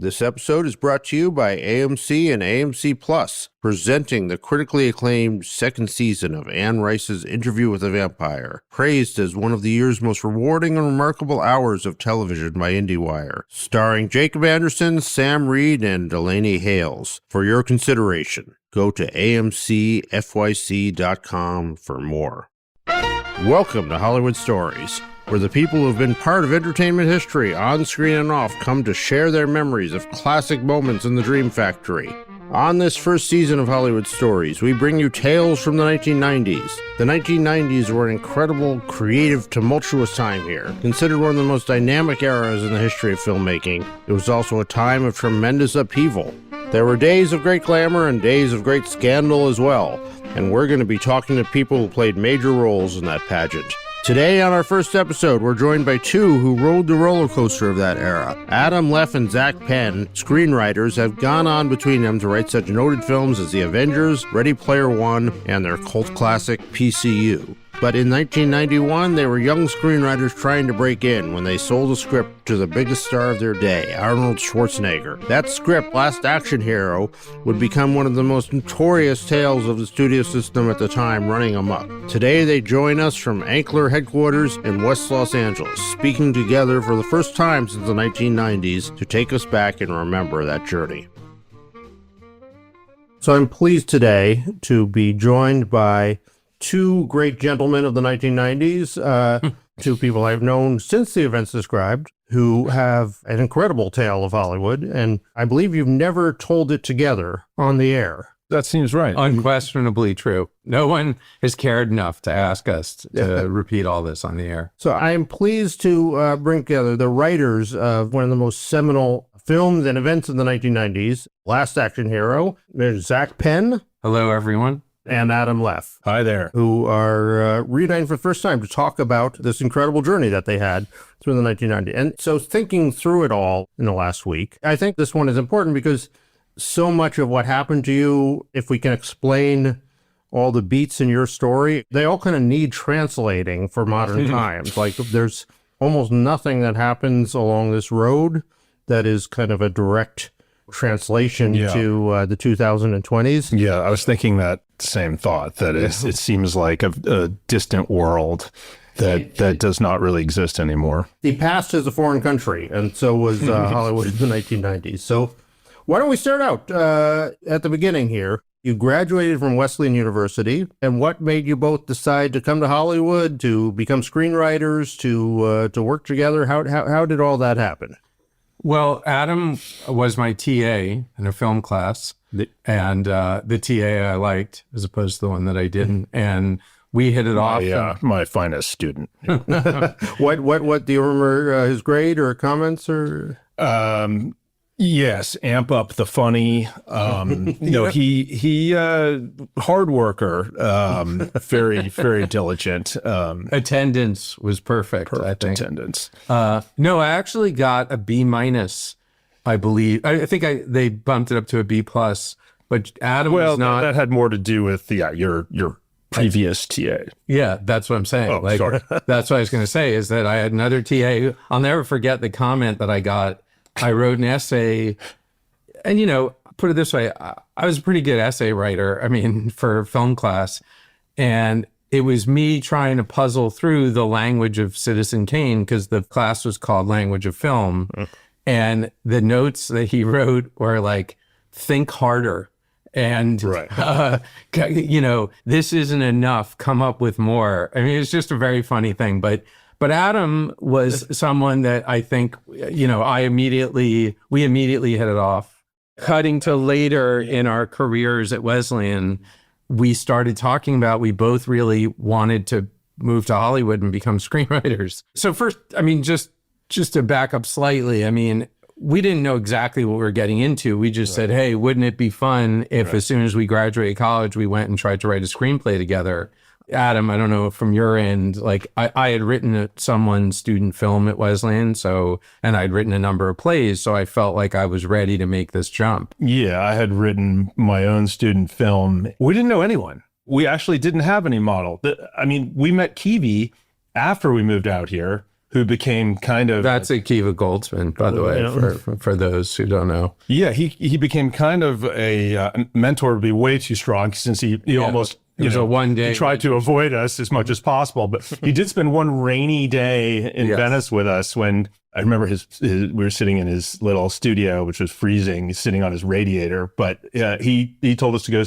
This episode is brought to you by AMC and AMC Plus, presenting the critically acclaimed second season of Anne Rice's Interview with the Vampire, praised as one of the year's most rewarding and remarkable hours of television by IndieWire, starring Jacob Anderson, Sam Reed, and Delaney Hales. For your consideration, go to amcfyc.com for more. Welcome to Hollywood Stories, where the people who have been part of entertainment history, on screen and off, come to share their memories of classic moments in the Dream Factory. On this first season of Hollywood Stories, we bring you tales from the 1990s. The 1990s were an incredible, creative, tumultuous time here. Considered one of the most dynamic eras in the history of filmmaking, it was also a time of tremendous upheaval. There were days of great glamour and days of great scandal as well, and we're going to be talking to people who played major roles in that pageant. Today, on our first episode, we're joined by two who rode the roller coaster of that era. Adam Leff and Zach Penn, screenwriters, have gone on between them to write such noted films as The Avengers, Ready Player One, and their cult classic PCU. But in 1991, they were young screenwriters trying to break in when they sold a script to the biggest star of their day, Arnold Schwarzenegger. That script, Last Action Hero, would become one of the most notorious tales of the studio system at the time, running amok. Today, they join us from Ankler headquarters in West Los Angeles, speaking together for the first time since the 1990s to take us back and remember that journey. So I'm pleased today to be joined by two great gentlemen of the 1990s, two people I've known since the events described, who have an incredible tale of Hollywood, and I believe you've never told it together on the air. That seems right. Unquestionably true. No one has cared enough to ask us to repeat all this on the air. So I am pleased to bring together the writers of one of the most seminal films and events in the 1990s, Last Action Hero. There's Zach Penn. Hello, everyone. And Adam Leff. Hi there. Who are reuniting for the first time to talk about this incredible journey that they had through the 1990s. And so thinking through it all in the last week, I think this one is important because so much of what happened to you, if we can explain all the beats in your story, they all kind of need translating for modern times. Like there's almost nothing that happens along this road that is kind of a direct translation to the 2020s. Yeah, I was thinking that same thought, that it seems like a distant world that does not really exist anymore. The past is a foreign country, and so was Hollywood in the 1990s. So why don't we start out at the beginning here? You graduated from Wesleyan University, and what made you both decide to come to Hollywood, to become screenwriters, to work together? How did all that happen? Well, Adam was my TA in a film class, and the TA I liked as opposed to the one that I didn't, and we hit it off. Yeah, my finest student. What do you remember his grade or comments or? Yes, amp up the funny. He hard worker, very, very diligent. Attendance was perfect, I think. Attendance. No, I actually got a B-, I believe. I think they bumped it up to a B+, but Adam was not. That had more to do with your previous TA. Yeah, that's what I'm saying. Oh, sorry. That's what I was going to say, is that I had another TA. I'll never forget the comment that I got. I wrote an essay, and, put it this way, I was a pretty good essay writer, for film class, and it was me trying to puzzle through the language of Citizen Kane, because the class was called Language of Film, and the notes that he wrote were like, think harder, and, this isn't enough, come up with more. It's just a very funny thing, But Adam was someone that I think, we immediately hit it off. Cutting to later in our careers at Wesleyan, we started talking about, we both really wanted to move to Hollywood and become screenwriters. So first, just to back up slightly, we didn't know exactly what we were getting into. We just said, hey, wouldn't it be fun if as soon as we graduated college, we went and tried to write a screenplay together? Adam, I don't know from your end, I had written someone's student film at Wesleyan, and I'd written a number of plays, so I felt like I was ready to make this jump. Yeah, I had written my own student film. We didn't know anyone. We actually didn't have any model. We met Kiwi after we moved out here, who became kind of... That's Akiva Goldsman, by the way, for those who don't know. Yeah, he became kind of a mentor, would be way too strong, since he almost... It was a one day. He tried to avoid us as much as possible, but he did spend one rainy day in Venice with us when I remember we were sitting in his little studio, which was freezing, sitting on his radiator. But he told us to go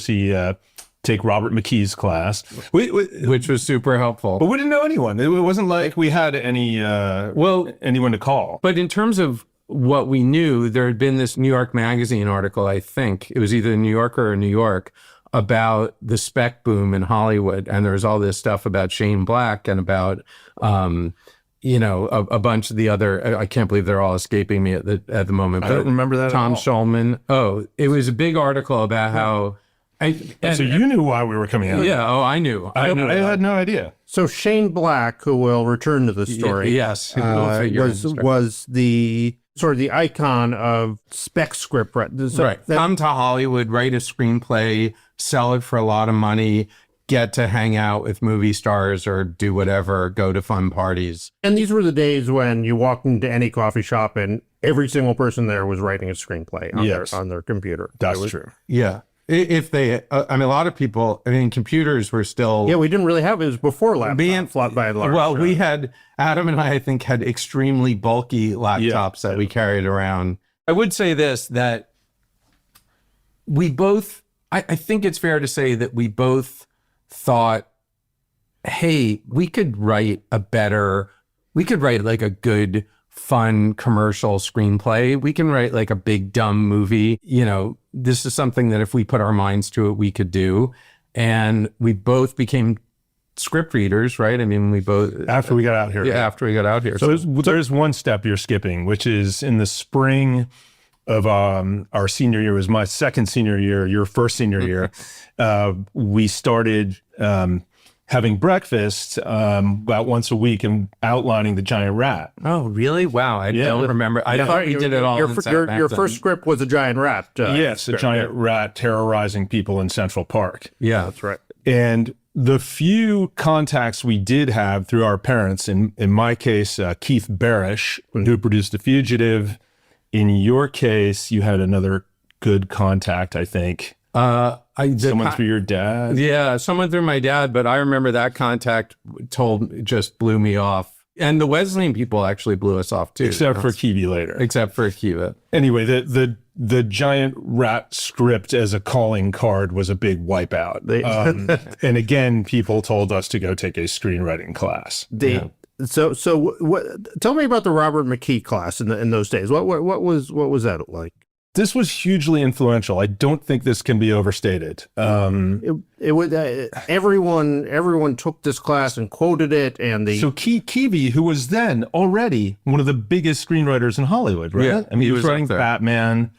take Robert McKee's class, which was super helpful. But we didn't know anyone. It wasn't like we had anyone to call. But in terms of what we knew, there had been this New York Magazine article, I think it was either the New Yorker or New York, about the spec boom in Hollywood. And there was all this stuff about Shane Black and about, a bunch of the other, I can't believe they're all escaping me at the moment. I don't remember that Tom at all. Schulman. Oh, it was a big article about how... So you knew why we were coming out. Yeah, I knew. I had no idea. So Shane Black, who will return to the story, yes, was the sort of the icon of spec script. Right. Come to Hollywood, write a screenplay, sell it for a lot of money, get to hang out with movie stars or do whatever, go to fun parties. And these were the days when you walked into any coffee shop and every single person there was writing a screenplay on their computer. That's true. Yeah. If they, a lot of people, computers were still... Yeah, we didn't really have it. It was before laptops. By and large. Well, we had, Adam and I think, had extremely bulky laptops that we carried around. I would say this, that we both, I think it's fair to say that we both thought, hey, we could write like a good, fun commercial screenplay. We can write like a big dumb movie. This is something that if we put our minds to it, we could do. And we both became script readers, right? We both... After we got out here. Yeah, after we got out here. So there's one step you're skipping, which is in the spring of our senior year, was my second senior year, your first senior year. We started having breakfast about once a week and outlining The Giant Rat. Oh, really? Wow. I don't remember. I thought you did it all. Your first script was A Giant Rat. Yes, A Giant Rat terrorizing people in Central Park. Yeah, that's right. And the few contacts we did have through our parents, in my case, Keith Barish, who produced The Fugitive. In your case, you had another good contact, I think. Someone through your dad? Yeah, someone through my dad, but I remember that contact just blew me off. And the Wesleyan people actually blew us off too. Except for Kiwi later. Except for Akiva. Anyway, the Giant Rat script as a calling card was a big wipeout. And again, people told us to go take a screenwriting class. So tell me about the Robert McKee class in those days. What was that like? This was hugely influential. I don't think this can be overstated. It was everyone took this class and quoted it, and so Kiwi, who was then already one of the biggest screenwriters in Hollywood, right? Yeah, he was writing Batman.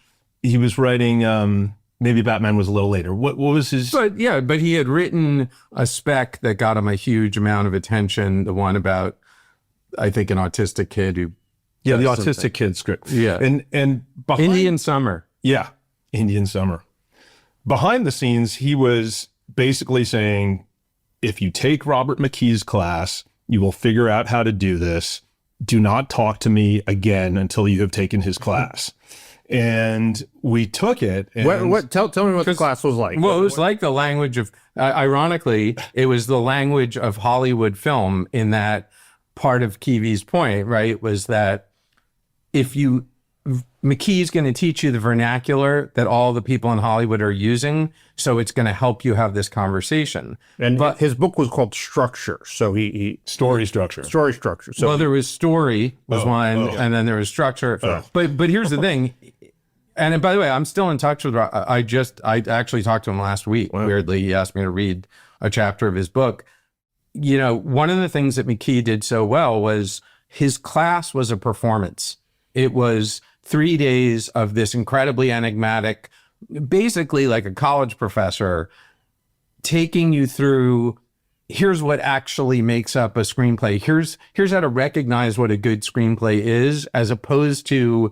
He was writing maybe Batman was a little later. What was his? But he had written a spec that got him a huge amount of attention. The one about, I think, an autistic kid who. Yeah, the autistic kid script. Yeah. And behind, Indian Summer. Yeah, Indian Summer. Behind the scenes, he was basically saying, if you take Robert McKee's class, you will figure out how to do this. Do not talk to me again until you have taken his class. And we took it. And tell me what the class was like. Well, it was like the language of, ironically, it was the language of Hollywood film, in that part of Kiwi's point, right, was that McKee's going to teach you the vernacular that all the people in Hollywood are using, so it's going to help you have this conversation. But his book was called Structure, so he story structure. So there was story was one, and then there was structure. But here's the thing, and by the way, I'm still in touch with. I actually talked to him last week. Wow. Weirdly, he asked me to read a chapter of his book. One of the things that McKee did so well was his class was a performance. It was 3 days of this incredibly enigmatic, basically like a college professor, taking you through, here's what actually makes up a screenplay. Here's how to recognize what a good screenplay is, as opposed to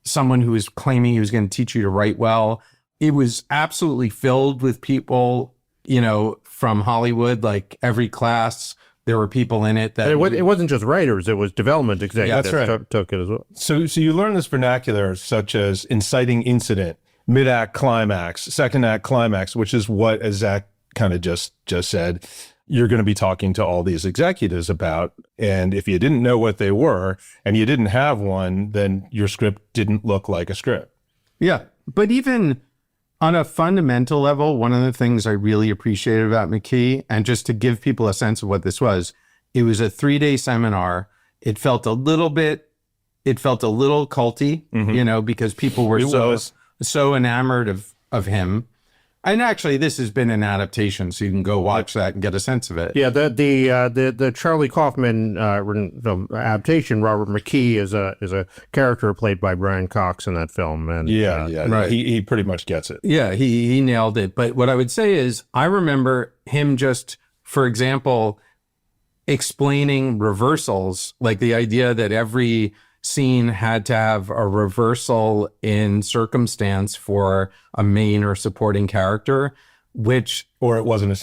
someone who was claiming he was going to teach you to write well. It was absolutely filled with people, from Hollywood. Like every class There were people in it that it wasn't just writers; it was development executives that's right. took it as well. So you learn this vernacular such as inciting incident, mid-act climax, second act climax, which is what, as Zach kind of just said, you're going to be talking to all these executives about. And if you didn't know what they were and you didn't have one, then your script didn't look like a script. Yeah. But even on a fundamental level, one of the things I really appreciated about McKee, and just to give people a sense of what this was, it was a 3-day seminar. It felt a little culty, you know, because people were so enamored of him. And actually, this has been an adaptation, so you can go watch that and get a sense of it. Yeah, the Charlie Kaufman adaptation. Robert McKee is a character played by Brian Cox in that film, and right. He pretty much gets it. Yeah, he nailed it. But what I would say is, I remember him just, for example, explaining reversals, like the idea that every scene had to have a reversal in circumstance for a main or supporting character, or it wasn't a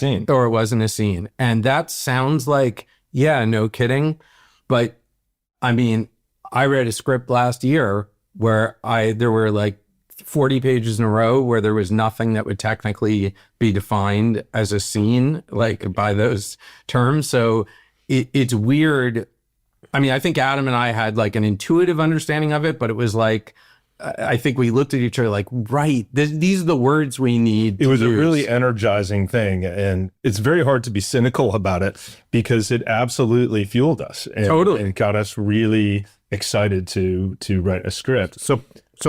scene. And that sounds like, yeah, no kidding. But I mean, I read a script last year where there were like 40 pages in a row where there was nothing that would technically be defined as a scene, like by those terms. So it's weird. I mean, I think Adam and I had like an intuitive understanding of it, but it was like, I think we looked at each other like, right, these are the words we need. It was a really energizing thing. And it's very hard to be cynical about it because it absolutely fueled us. And got us really excited to write a script. So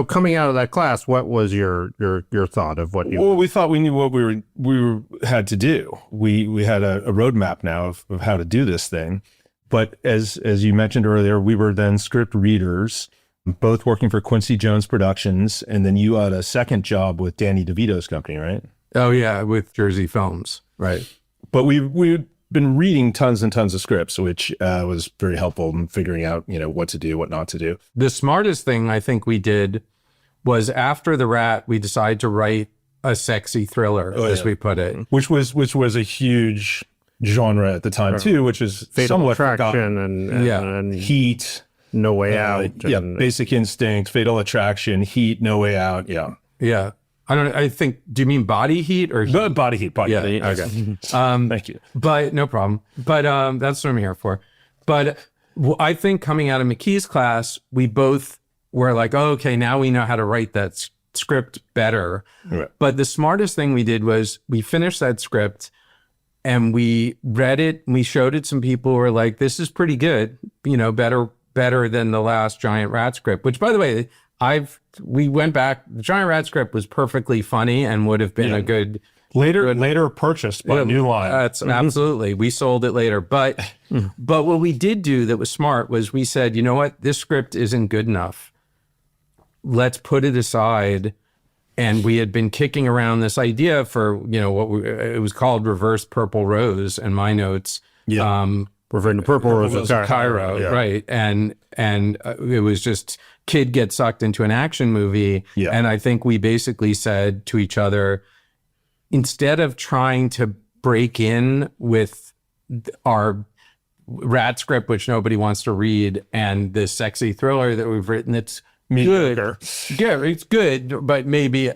coming out of that class, what was your thought of what you? Well, we thought we knew what we had to do. We had a roadmap now of how to do this thing. But as you mentioned earlier, we were then script readers, both working for Quincy Jones Productions, and then you had a second job with Danny DeVito's company, right? Oh yeah, with Jersey Films, right? But we've been reading tons and tons of scripts, which was very helpful in figuring out, you know, what to do, what not to do. The smartest thing I think we did was after The Rat, we decided to write a sexy thriller, as we put it, which was a huge genre at the time too, which is Fatal Attraction and Heat, No Way Out. Basic Instinct, Fatal Attraction, Heat, No Way Out. Yeah. I think, do you mean Body Heat or Heat? Body Heat. Okay. Thank you. But no problem. But that's what I'm here for. But I think coming out of McKee's class, we both were like, oh, okay, now we know how to write that script better. Right. But the smartest thing we did was we finished that script and we read it and we showed it. Some people who were like, this is pretty good, you know, better than the last Giant Rat script, which by the way, we went back, the Giant Rat script was perfectly funny and would have been a good later purchased by New Line. That's absolutely, we sold it later. But what we did do that was smart was we said, you know what, this script isn't good enough. Let's put it aside. And we had been kicking around this idea for, you know, it was called Reverse Purple Rose in my notes. Referring to Purple Rose of Cairo, right? And it was just kid gets sucked into an action movie. Yeah. And I think we basically said to each other, instead of trying to break in with our Rat script, which nobody wants to read, and this sexy thriller that we've written, it's mediocre. Good. Yeah, it's good, but maybe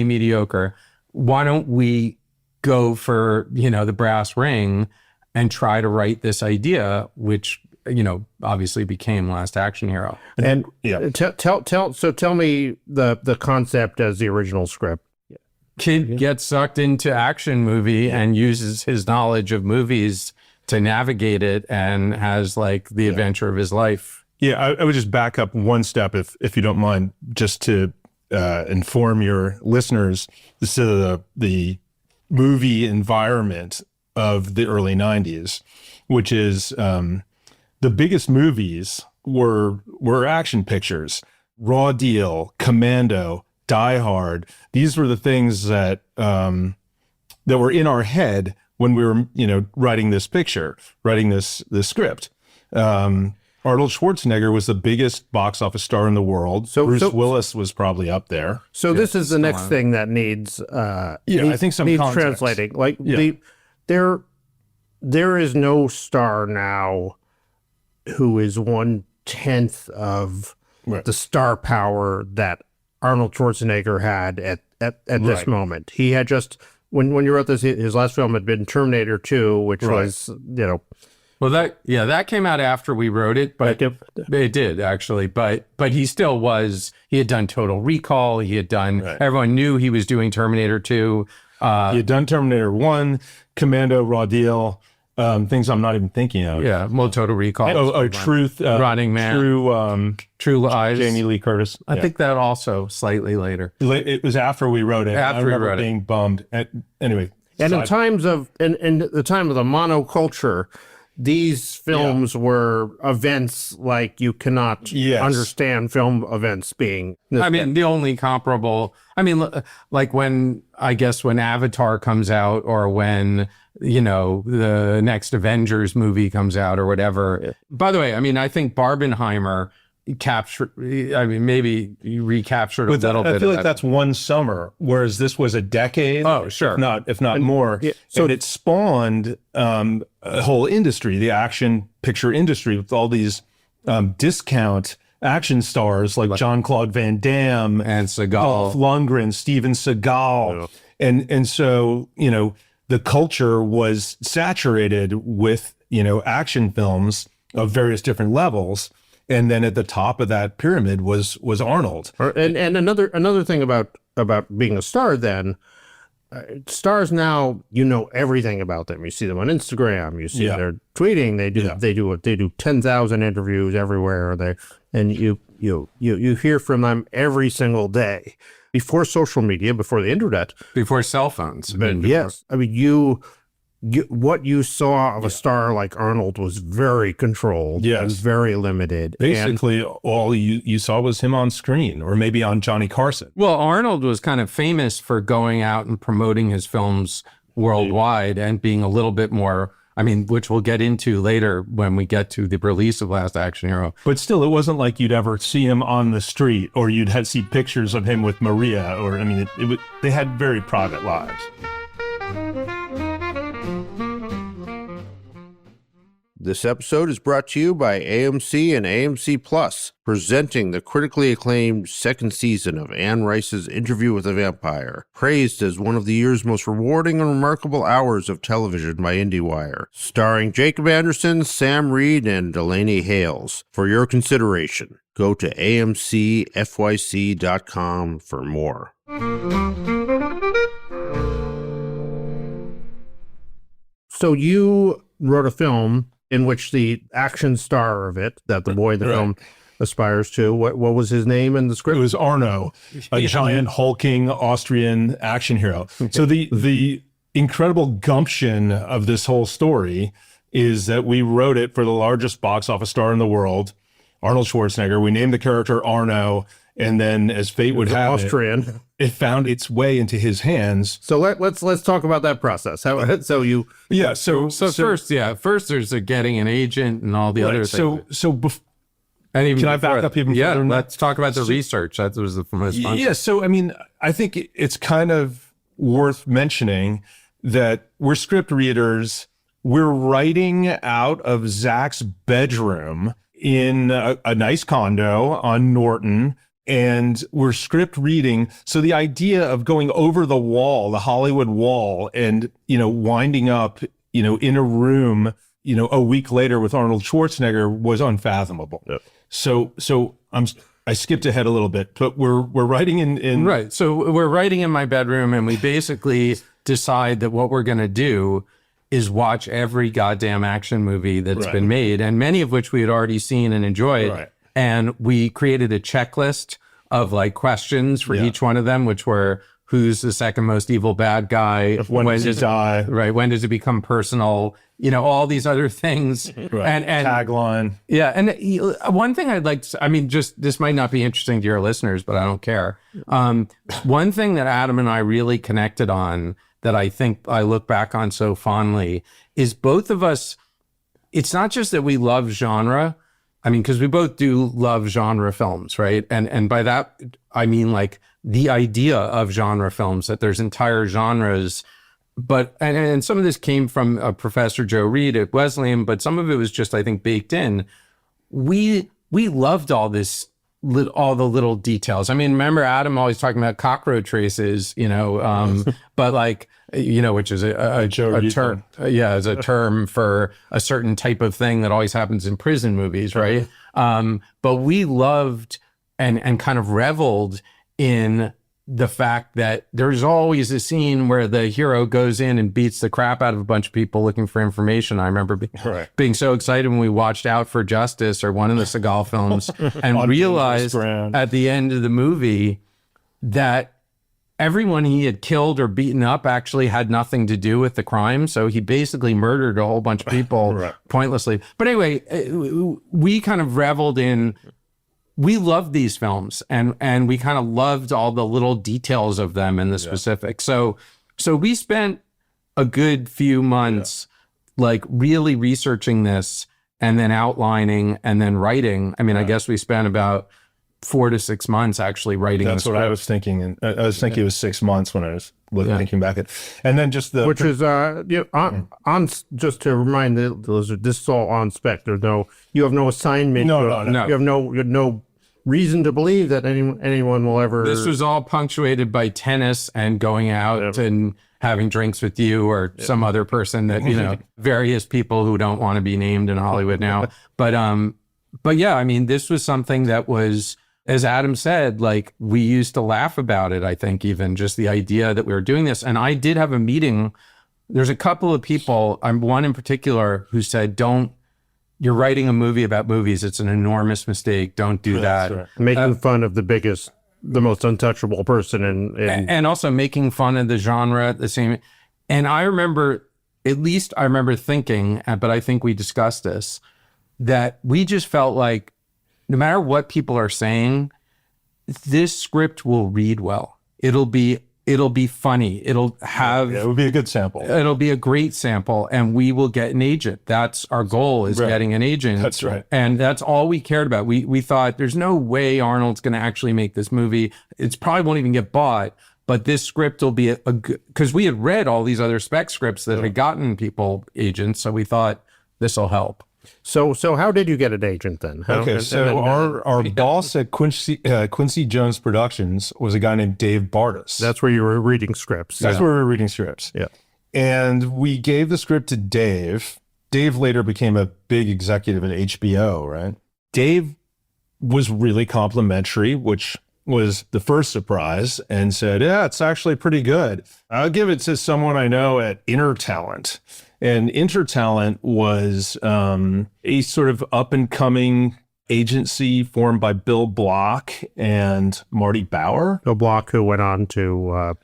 mediocre. Why don't we go for, you know, the brass ring and try to write this idea, which, you know, obviously became Last Action Hero. And tell me the concept as the original script. Kid gets sucked into action movie and uses his knowledge of movies to navigate it and has like the adventure of his life. Yeah, I would just back up one step, if you don't mind, just to inform your listeners. So the movie environment of the early 90s, which is the biggest movies were action pictures. Raw Deal, Commando, Die Hard. These were the things that were in our head when we were, you know, writing this script. Arnold Schwarzenegger was the biggest box office star in the world. Bruce Willis was probably up there. So this is the next thing that needs I think some needs context. Translating. Like there is no star now who is 1/10 of the star power that Arnold Schwarzenegger had at this moment. He had just, when you wrote this, his last film had been Terminator 2, which was, Well, that came out after we wrote it, but it did actually. But he still was. He had done Total Recall. He had done. Everyone knew he was doing Terminator 2. He had done Terminator 1, Commando, Raw Deal, things I'm not even thinking of. Yeah, well, Total Recall. Truth, Running Man, True Lies, Jamie Lee Curtis. I think that also slightly later. It was after we wrote it. After I remember we wrote being bummed. Anyway, and in the time of the monoculture, these films were events like you cannot understand film events being. I mean, the only comparable, like when Avatar comes out, or when, the next Avengers movie comes out or whatever. By the way, I think Barbenheimer maybe you recaptured a little bit. I feel like that's one summer, whereas this was a decade. Oh, sure. If not more. Yeah, so it spawned a whole industry, the action picture industry, with all these discount action stars like Jean-Claude Van Damme and Seagal, Dolph Lundgren, Steven Seagal. And so, the culture was saturated with, action films of various different levels. And then at the top of that pyramid was Arnold. And another thing about being a star then, stars now, everything about them. You see them on Instagram, you see they're tweeting, they do 10,000 interviews everywhere, and you hear from them every single day. Before social media, before the internet, before cell phones. Yes. What you saw of a star like Arnold was very controlled and very limited. Basically, all you saw was him on screen, or maybe on Johnny Carson. Well, Arnold was kind of famous for going out and promoting his films worldwide and being a little bit more, which we'll get into later when we get to the release of Last Action Hero. But still, it wasn't like you'd ever see him on the street, or you'd see pictures of him with Maria, or, they had very private lives. This episode is brought to you by AMC and AMC Plus, presenting the critically acclaimed second season of Anne Rice's Interview with a Vampire, praised as one of the year's most rewarding and remarkable hours of television by IndieWire, starring Jacob Anderson, Sam Reed, and Delaney Hales. For your consideration, go to amcfyc.com for more. So you wrote a film in which the action star of it, that the boy in the film aspires to, what was his name in the script? It was Arno, a giant hulking Austrian action hero. So the incredible gumption of this whole story is that we wrote it for the largest box office star in the world, Arnold Schwarzenegger. We named the character Arno, and then, as fate would have Austrian. It found its way into his hands. So let's talk about that process. So first there's a getting an agent and all the other things. Can I back up even further? Let's talk about the research. That was the most fun. Yeah, so I think it's kind of worth mentioning that we're script readers. We're writing out of Zach's bedroom in a nice condo on Norton. And we're script reading. So the idea of going over the wall, the Hollywood wall, and, winding up, in a room, a week later with Arnold Schwarzenegger was unfathomable. Yep. So I skipped ahead a little bit, but we're writing in. Right. So we're writing in my bedroom, and we basically decide that what we're going to do is watch every goddamn action movie that's been made, and many of which we had already seen and enjoyed. Right. And we created a checklist of questions for each one of them, which were, who's the second most evil bad guy? When does he die? Right. When does it become personal? All these other things. Right. And tagline. Yeah. And one thing I'd like to, this might not be interesting to your listeners, but I don't care. One thing that Adam and I really connected on that I think I look back on so fondly is both of us, it's not just that we love genre, because we both do love genre films, right? And by that, I mean the idea of genre films, that there's entire genres and some of this came from Professor Joe Reed at Wesleyan, but some of it was just, I think, baked in. We loved all this, all the little details. I mean, remember Adam always talking about cockroach races, but like, which is a term, is a term for a certain type of thing that always happens in prison movies, right? But we loved and kind of reveled in the fact that there's always a scene where the hero goes in and beats the crap out of a bunch of people looking for information. I remember being so excited when we watched Out for Justice or one of the Seagal films and realized at the end of the movie that everyone he had killed or beaten up actually had nothing to do with the crime. So he basically murdered a whole bunch of people pointlessly. But anyway, we kind of reveled in, we loved these films and we kind of loved all the little details of them and the specifics. So we spent a good few months like really researching this and then outlining and then writing. I mean, I guess we spent about 4 to 6 months actually writing. That's what I was thinking. And I was thinking it was 6 months when I was thinking back at, and then just which is on just to remind the listener, this is all on spec. There's you have no assignment. No. You have no reason to believe that anyone will ever. This was all punctuated by tennis and going out and having drinks with you or some other person that, various people who don't want to be named in Hollywood now. But yeah, I mean, this was something that was, as Adam said, like we used to laugh about it, I think, even just the idea that we were doing this. And I did have a meeting. There's a couple of people, one in particular, who said, you're writing a movie about movies. It's an enormous mistake. Don't do that. Right. Making fun of the most untouchable person. And also making fun of the genre at the same. And I remember thinking, but I think we discussed this, that we just felt like no matter what people are saying, this script will read well. It'll be funny. It'll have. It would be a good sample. It'll be a great sample, and we will get an agent. That's our goal, is getting an agent. That's right. And that's all we cared about. We thought there's no way Arnold's going to actually make this movie. It's probably won't even get bought. But this script will be because we had read all these other spec scripts that had gotten people agents, so we thought this will help. So how did you get an agent then? Our boss at Quincy Jones Productions was a guy named Dave Bartis. That's where you were reading scripts. That's where we were reading scripts. Yeah. And we gave the script to Dave. Dave later became a big executive at HBO, right? Dave was really complimentary, which was the first surprise, and said, yeah, it's actually pretty good. I'll give it to someone I know at Intertalent. And Intertalent was a sort of up-and-coming agency formed by Bill Block and Marty Bauer. Bill Block, who went on to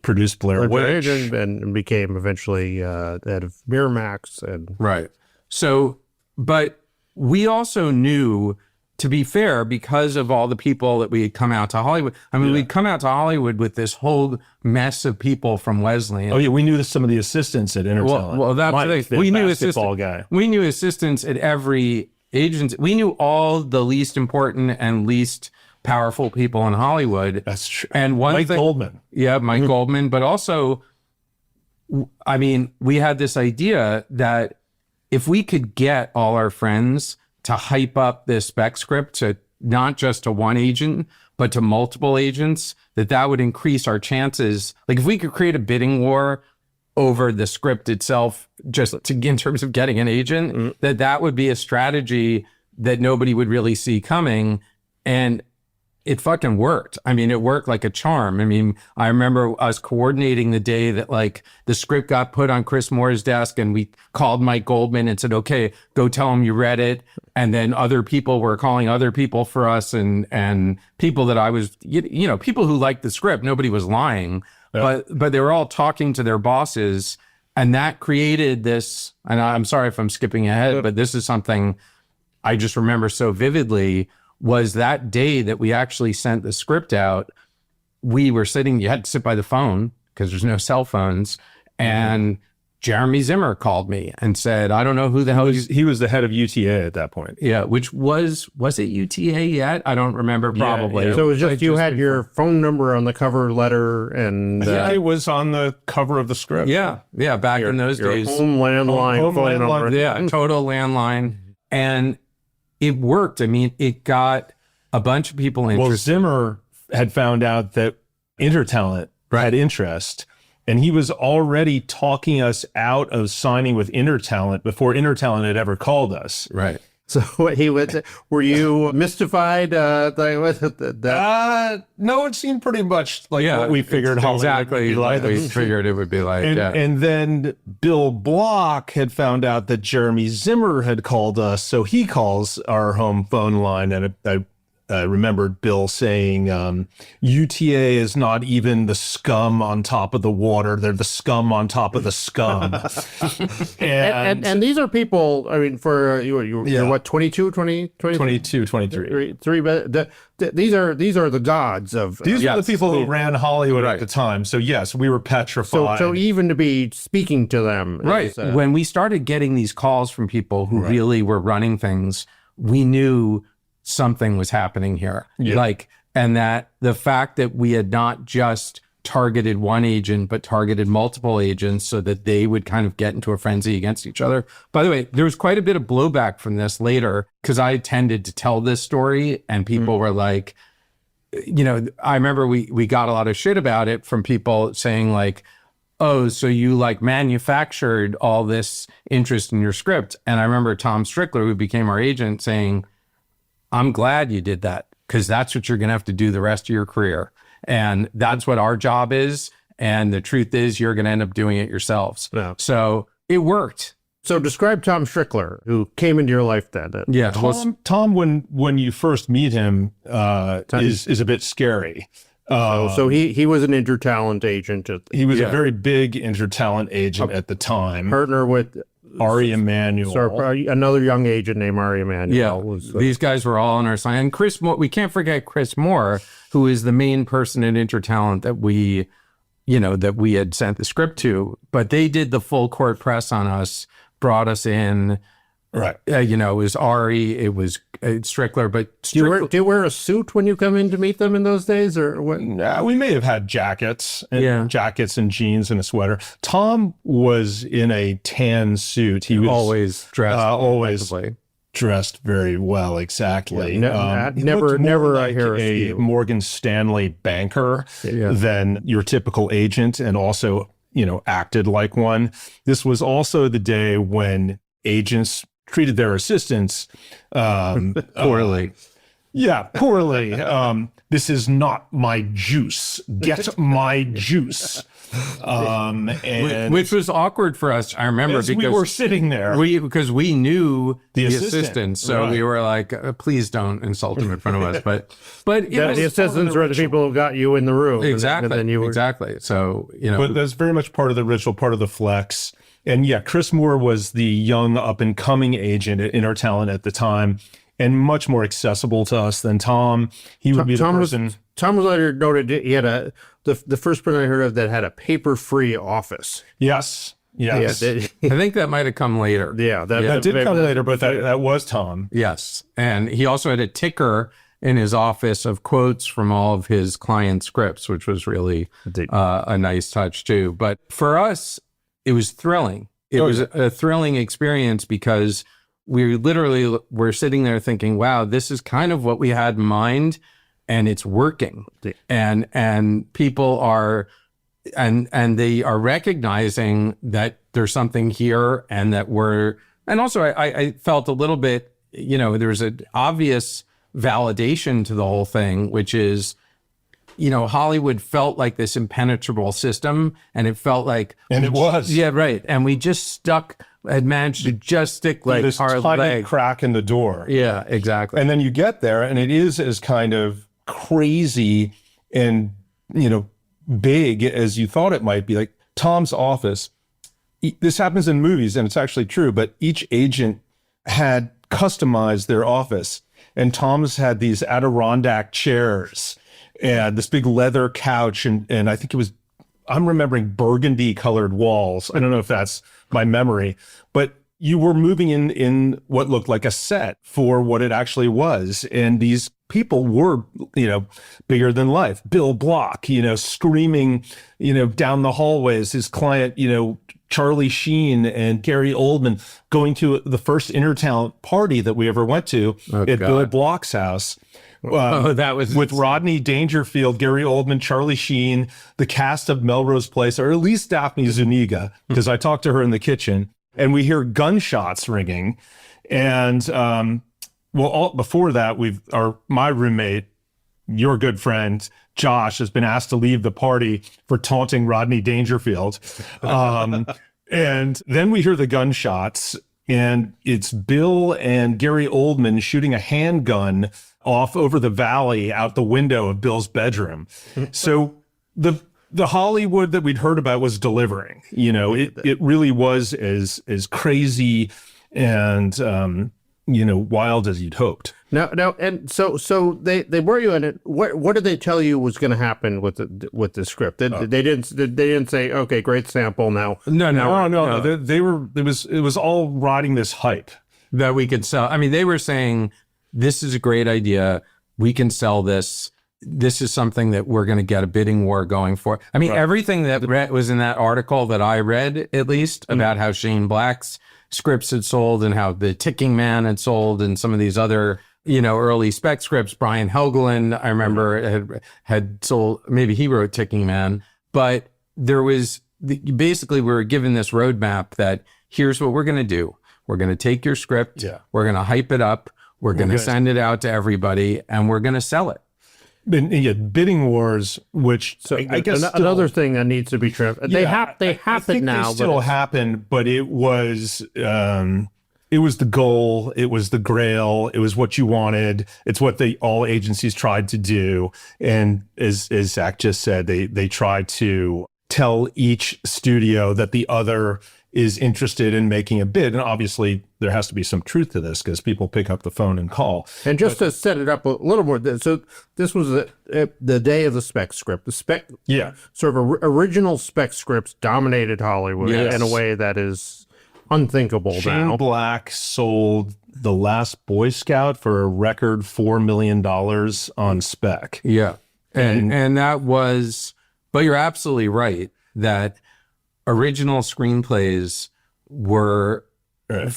produce Blair Witch and became eventually head of Miramax. Right. So, but we also knew, to be fair, because of all the people that we had come out to Hollywood. I mean, we'd come out to Hollywood with this whole mess of people from Wesleyan. Oh yeah, we knew some of the assistants at Intertalent. Well, that's the thing. We knew guy. We knew assistants at every agency. We knew all the least important and least powerful people in Hollywood. That's true. And Mike Goldman. Yeah, Mike Goldman. But also, I mean, we had this idea that if we could get all our friends to hype up this spec script to not just to one agent, but to multiple agents, that would increase our chances. Like if we could create a bidding war over the script itself, just in terms of getting an agent, that would be a strategy that nobody would really see coming. And it fucking worked. I mean, it worked like a charm. I mean, I remember us coordinating the day that like the script got put on Chris Moore's desk, and we called Mike Goldman and said, okay, go tell him you read it. And then other people were calling other people for us, and people that I was, people who liked the script. Nobody was lying, but they were all talking to their bosses, and that created this, and I'm sorry if I'm skipping ahead, but this is something I just remember so vividly. Was that day that we actually sent the script out, we were sitting, you had to sit by the phone because there's no cell phones. And Jeremy Zimmer called me and said, I don't know who the hell He was the head of UTA at that point. Yeah, which was it UTA yet? I don't remember, probably. Yeah. So it was just you had your phone number on the cover letter, and it was on the cover of the script. Yeah, back in those days. Home landline phone number. Yeah, total landline. And it worked. I mean, it got a bunch of people interested. Well, Zimmer had found out that Intertalent had interest, and he was already talking us out of signing with Intertalent before Intertalent had ever called us. Right. So were you mystified? No, it seemed pretty much like what we figured. Exactly like we figured it would be like. And then Bill Block had found out that Jeremy Zimmer had called us, so he calls our home phone line, and I remembered Bill saying, UTA is not even the scum on top of the water. They're the scum on top of the scum. and these are people, I mean, for you're what, 22, 20, 22, 23. These are the gods of... These are the people who ran Hollywood at the time. So yes, we were petrified. So even to be speaking to them... Right. When we started getting these calls from people who really were running things, we knew something was happening here. And that the fact that we had not just targeted one agent, but targeted multiple agents so that they would kind of get into a frenzy against each other. By the way, there was quite a bit of blowback from this later, because I tended to tell this story and people were like, I remember we got a lot of shit about it from people saying like, oh, so you like manufactured all this interest in your script. And I remember Tom Strickler, who became our agent, saying, I'm glad you did that, because that's what you're going to have to do the rest of your career. And that's what our job is. And the truth is you're going to end up doing it yourselves. Yeah. So it worked. So describe Tom Strickler, who came into your life then. Yeah. Tom, when you first meet him, is a bit scary. So he was an Intertalent agent. He was a very big Intertalent agent at the time. Partner with... Ari Emanuel. So another young agent named Ari Emanuel. Yeah, these guys were all on our side. And Chris Moore, we can't forget Chris Moore, who is the main person in Intertalent that we had sent the script to. But they did the full court press on us, brought us in. Right. It was Ari, it was Strickler, but do you wear a suit when you come in to meet them in those days, or what? Nah, we may have had jackets and jeans and a sweater. Tom was in a tan suit. He was always dressed very well. Exactly. Yeah, never like a Morgan Stanley banker than your typical agent, and also acted like one. This was also the day when agents treated their assistants poorly. Poorly. This is not my juice. Get my juice. Which was awkward for us, I remember, because we were sitting there. Because we knew the assistants, so we were like, please don't insult them in front of us. But the assistants were the people who got you in the room. Exactly. Exactly. So, But that's very much part of the ritual, part of the flex. And Chris Moore was the young up-and-coming agent at Intertalent at the time, and much more accessible to us than Tom. He would be the person... Tom was later noted he had the first person I heard of that had a paper-free office. Yes. I think that might have come later. Yeah. That did come later, but that was Tom. Yes. And he also had a ticker in his office of quotes from all of his client scripts, which was really a nice touch too. But for us, it was thrilling. It was a thrilling experience, because we literally were sitting there thinking, wow, this is kind of what we had in mind, and it's working. And people are, and they are recognizing that there's something here, and that and also I felt a little bit, there's an obvious validation to the whole thing, which is, Hollywood felt like this impenetrable system, and it felt like... And it was. Yeah, right. And we just had managed to just stick like this our tiny leg. Crack in the door. Yeah, exactly. And then you get there, and it is as kind of crazy and, big as you thought it might be. Like Tom's office, this happens in movies, and it's actually true, but each agent had customized their office. And Tom's had these Adirondack chairs and this big leather couch, and I think it was I'm remembering burgundy colored walls. I don't know if that's my memory, but you were moving in what looked like a set for what it actually was. And these people were, bigger than life. Bill Block, screaming, down the hallways, his client, Charlie Sheen and Gary Oldman going to the first intertalent party that we ever went to at Bill Block's house. That was with Rodney Dangerfield, Gary Oldman, Charlie Sheen, the cast of Melrose Place, or at least Daphne Zuniga, because I talked to her in the kitchen, and we hear gunshots ringing. And before that, my roommate, your good friend Josh, has been asked to leave the party for taunting Rodney Dangerfield. And then we hear the gunshots, and it's Bill and Gary Oldman shooting a handgun off over the valley out the window of Bill's bedroom. So the Hollywood that we'd heard about was delivering. It really was as crazy and wild as you'd hoped. Now, and so they brought you in it. What did they tell you was going to happen with the script? They didn't say, okay, great sample now. No. It was all riding this hype that we could sell. I mean, they were saying, this is a great idea. We can sell this. This is something that we're going to get a bidding war going for. I mean, everything that was in that article that I read, at least, about how Shane Black's scripts had sold and how The Ticking Man had sold and some of these other, early spec scripts. Brian Helgeland, I remember, had sold, maybe he wrote Ticking Man. But there was, basically, we were given this roadmap that here's what we're going to do. We're going to take your script. Yeah. We're going to hype it up. We're going to send it out to everybody, and we're going to sell it. Bidding wars, which I guess another thing that needs to be trimmed. They happen now. They still happen, but it was the goal. It was the grail. It was what you wanted. It's what all agencies tried to do. And as Zach just said, they tried to tell each studio that the other is interested in making a bid. And obviously there has to be some truth to this because people pick up the phone and call. And just to set it up a little more, so this was the day of the spec script. The spec, sort of original spec scripts dominated Hollywood in a way that is unthinkable now. Shane Black sold The Last Boy Scout for a record $4 million on spec. Yeah. And that was, but you're absolutely right that original screenplays were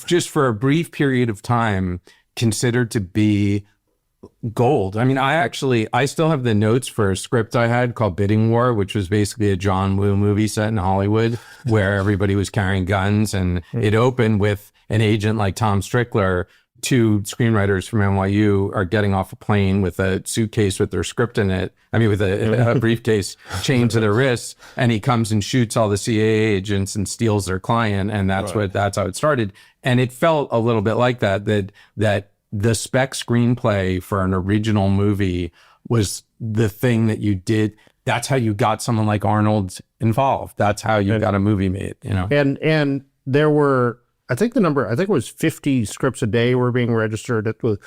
just for a brief period of time considered to be gold. I mean, I still have the notes for a script I had called Bidding War, which was basically a John Woo movie set in Hollywood where everybody was carrying guns. And it opened with an agent like Tom Strickler. Two screenwriters from NYU are getting off a plane with a suitcase with their script in it. I mean, with a briefcase chained to their wrists, and he comes and shoots all the CIA agents and steals their client. And that's how it started. And it felt a little bit like that the spec screenplay for an original movie was the thing that you did. That's how you got someone like Arnold involved. That's how you got a movie made, And there were, I think it was 50 scripts a day were being registered at the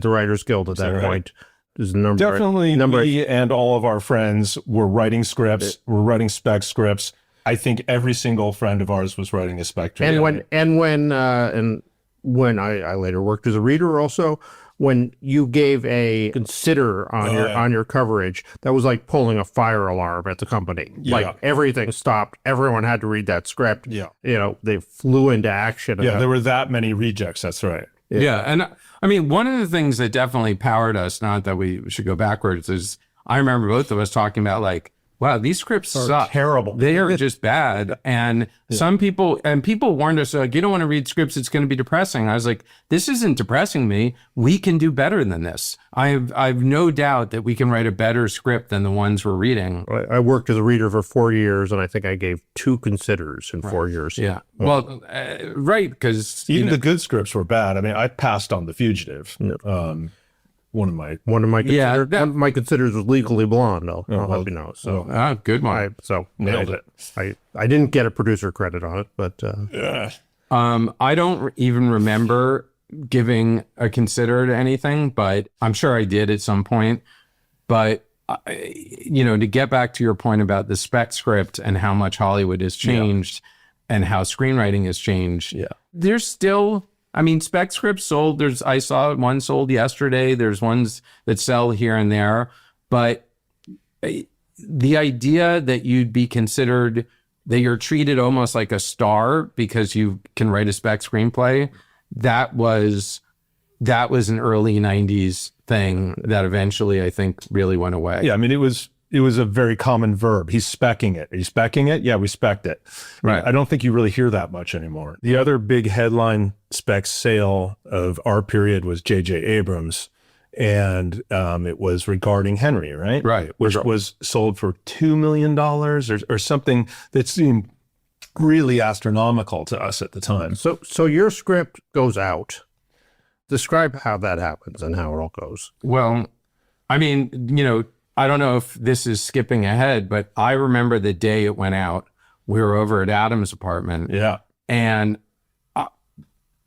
Writers Guild at that point. There's a number. Definitely, me and all of our friends were writing scripts. We're writing spec scripts. I think every single friend of ours was writing a spec. And when I later worked as a reader, also when you gave a consider on your coverage, that was like pulling a fire alarm at the company. Yeah. Like everything stopped. Everyone had to read that script. Yeah. They flew into action. Yeah, there were that many rejects. That's right. Yeah. And I mean, one of the things that definitely powered us, not that we should go backwards, is I remember both of us talking about like, wow, these scripts suck. Terrible. They are just bad. And some people warned us, like, you don't want to read scripts, it's going to be depressing. I was like, this isn't depressing me. We can do better than this. I've no doubt that we can write a better script than the ones we're reading. I worked as a reader for 4 years, and I think I gave 2 considers in 4 years. Yeah. Well, right, because even the good scripts were bad. I mean, I passed on The Fugitive. One of my considers was Legally Blonde. I'll let you know. So good one. Nailed it. I didn't get a producer credit on it, but I don't even remember giving a consider to anything, but I'm sure I did at some point. But to get back to your point about the spec script and how much Hollywood has changed and how screenwriting has changed. Yeah. There's still, spec scripts sold. I saw one sold yesterday. There's ones that sell here and there, but the idea that you'd be considered, that you're treated almost like a star because you can write a spec screenplay, that was an early 90s thing that eventually I think really went away. Yeah, it was a very common verb. He's speccing it. Are you speccing it? Yeah, we specced it. Right. I don't think you really hear that much anymore. The other big headline spec sale of our period was J.J. Abrams, and it was regarding Henry, right? Right. Which was sold for $2 million or something that seemed really astronomical to us at the time. So your script goes out. Describe how that happens and how it all goes. Well, I don't know if this is skipping ahead, but I remember the day it went out. We were over at Adam's apartment. Yeah. And,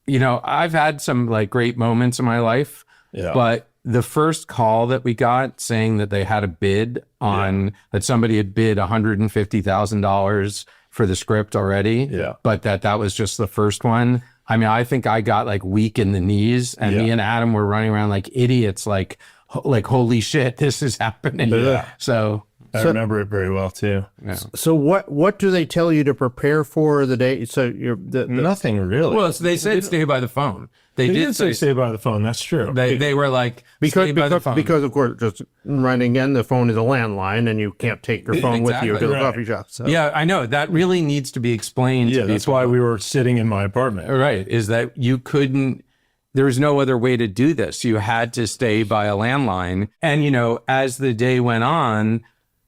I've had some like great moments in my life, but the first call that we got saying that they had a bid on, that somebody had bid $150,000 for the script already, but that was just the first one. I think I got like weak in the knees, and me and Adam were running around like idiots, like holy shit, this is happening. Yeah. So I remember it very well too. Yeah. So what do they tell you to prepare for the day? So you're nothing really. Well, so they said stay by the phone. They did say stay by the phone. That's true. They were like stay by the phone. Because of course, just running in, the phone is a landline, and you can't take your phone with you to the coffee shop. So. Yeah, I know that really needs to be explained. Yeah, to that's people. why we were sitting in my apartment. Right, is that you couldn't. There was no other way to do this. You had to stay by a landline, and as the day went on,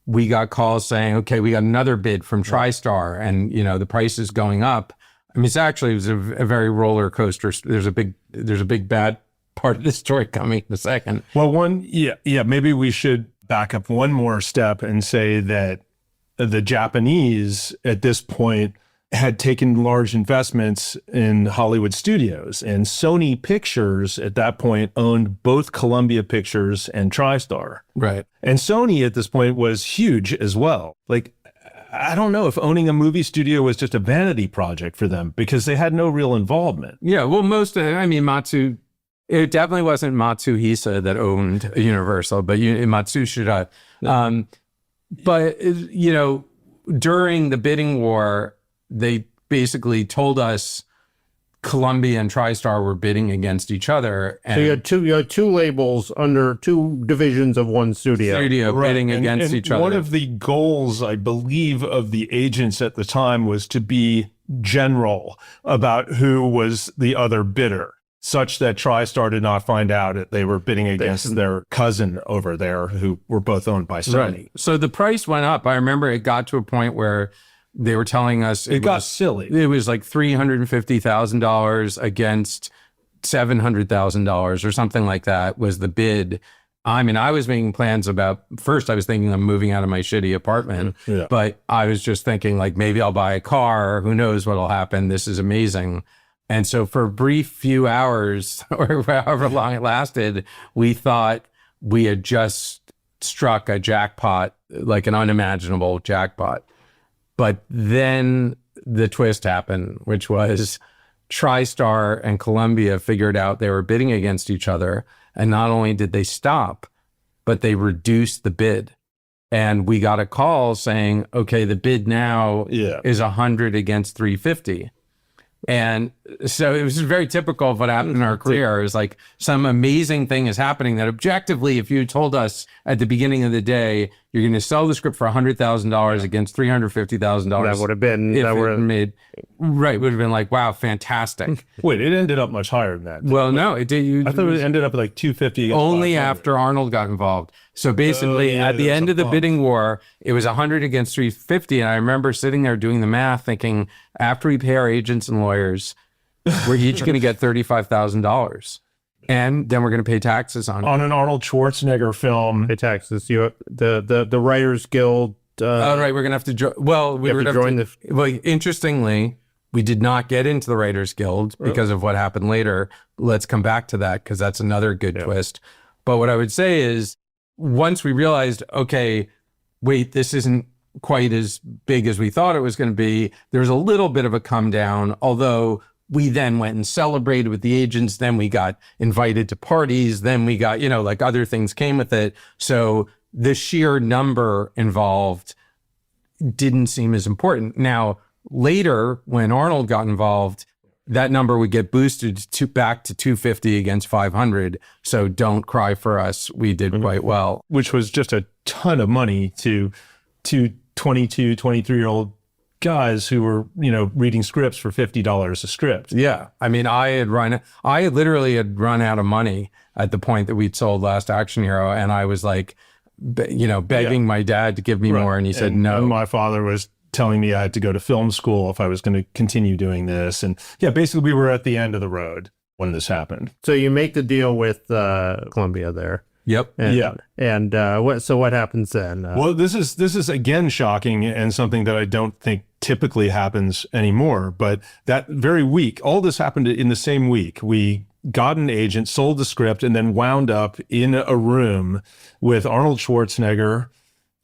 we got calls saying, okay, we got another bid from TriStar, and the price is going up. It was a very roller coaster. There's a big bad part of the story coming in a second. Well, maybe we should back up one more step and say that the Japanese at this point had taken large investments in Hollywood studios, and Sony Pictures at that point owned both Columbia Pictures and TriStar. Right. And Sony at this point was huge as well. Like, I don't know if owning a movie studio was just a vanity project for them because they had no real involvement. Yeah, well, Matsu, it definitely wasn't Matsuhisa that owned Universal, but Matsushita. But, during the bidding war, they basically told us Columbia and TriStar were bidding against each other. And so you had two labels under two divisions of one studio. Bidding against each other. One of the goals, I believe, of the agents at the time was to be general about who was the other bidder, such that TriStar did not find out that they were bidding against their cousin over there, who were both owned by Sony. Right. So the price went up. I remember it got to a point where they were telling us it got silly. It was like $350,000 against $700,000 or something like that was the bid. I was making plans about, first I was thinking I'm moving out of my shitty apartment, but I was just thinking like, maybe I'll buy a car. Who knows what'll happen? This is amazing. And so for a brief few hours or however long it lasted, we thought we had just struck a jackpot, like an unimaginable jackpot. But then the twist happened, which was TriStar and Columbia figured out they were bidding against each other. And not only did they stop, but they reduced the bid. And we got a call saying, okay, the bid now is 100 against 350. And so it was very typical of what happened in our career. It was like some amazing thing is happening that objectively, if you told us at the beginning of the day, you're going to sell the script for $100,000 against $350,000. That would have been, would have been like, wow, fantastic. Wait, it ended up much higher than that. Well, no, it did. I thought it ended up at like 250. Only after Arnold got involved. So basically, at the end of the bidding war, it was 100 against 350. And I remember sitting there doing the math thinking, after we pay our agents and lawyers, we're each going to get $35,000. And then we're going to pay taxes on an Arnold Schwarzenegger film. Pay taxes. The Writers Guild. Right, we're going to have to join. Well, we were going to join Well, interestingly, we did not get into the Writers Guild because of what happened later. Let's come back to that because that's another good twist. But what I would say is, once we realized, okay, wait, this isn't quite as big as we thought it was going to be, there was a little bit of a come down, although we then went and celebrated with the agents. Then we got invited to parties. Then we got, like other things came with it. So the sheer number involved didn't seem as important. Now, later, when Arnold got involved, that number would get boosted back to 250 against 500. So don't cry for us. We did quite well. Which was just a ton of money to 22, 23-year-old guys who were, reading scripts for $50 a script. Yeah. I mean, I literally had run out of money at the point that we'd sold Last Action Hero. And I was like, begging my dad to give me more. And he said, no. And my father was telling me I had to go to film school if I was going to continue doing this. And basically we were at the end of the road when this happened. So you make the deal with Columbia there. Yep. And what happens then? Well, this is again shocking and something that I don't think typically happens anymore. But that very week, all this happened in the same week. We got an agent, sold the script, and then wound up in a room with Arnold Schwarzenegger,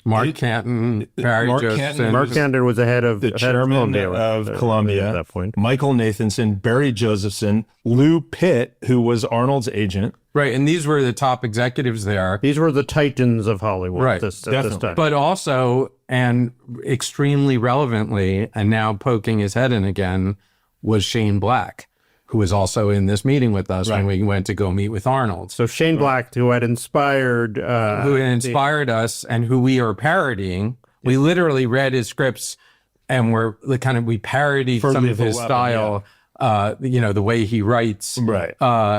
Mark Canton, Barry Josephson. Mark Canton was the head of the chairman of Columbia at that point. Michael Nathanson, Barry Josephson, Lou Pitt, who was Arnold's agent. Right, and these were the top executives there. These were the titans of Hollywood right, at this time. But also, and extremely relevantly, and now poking his head in again, was Shane Black, who was also in this meeting with us when we went to go meet with Arnold. So Shane Black, who had inspired... us and who we are parodying. We literally read his scripts and we parodied some of his style, the way he writes. Right.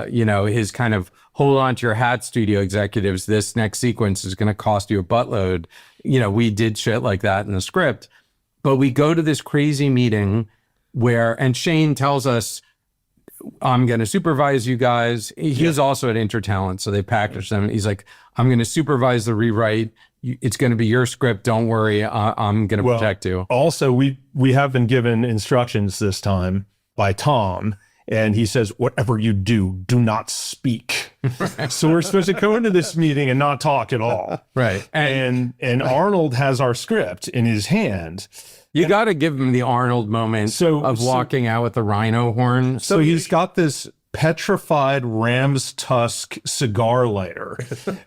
His kind of hold on to your hat studio executives, this next sequence is going to cost you a buttload. We did shit like that in the script. But we go to this crazy meeting and Shane tells us, I'm going to supervise you guys. He was also at Intertalent, so they packaged them. He's like, I'm going to supervise the rewrite. It's going to be your script. Don't worry. I'm going to protect you. Also, we have been given instructions this time by Tom, and he says, whatever you do, do not speak. So we're supposed to go into this meeting and not talk at all. Right. And Arnold has our script in his hand. You got to give him the Arnold moment of walking out with the rhino horn. So he's got this petrified ram's tusk cigar lighter,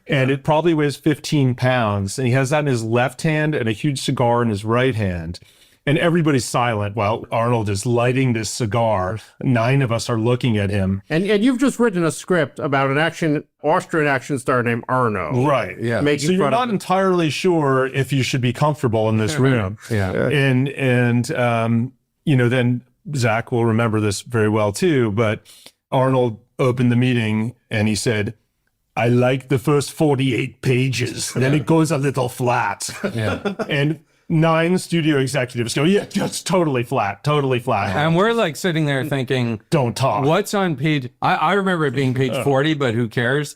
and it probably weighs 15 pounds. And he has that in his left hand and a huge cigar in his right hand. And everybody's silent while Arnold is lighting this cigar. 9 of us are looking at him. And you've just written a script about an Austrian action star named Arno. Right. Yeah. So you're not entirely sure if you should be comfortable in this room. Yeah. And then Zach will remember this very well too, but Arnold opened the meeting and he said, I like the first 48 pages. Then it goes a little flat. Yeah. And 9 studio executives go, yeah, just totally flat. And we're like sitting there thinking, don't talk. What's on page? I remember it being page 40, but who cares?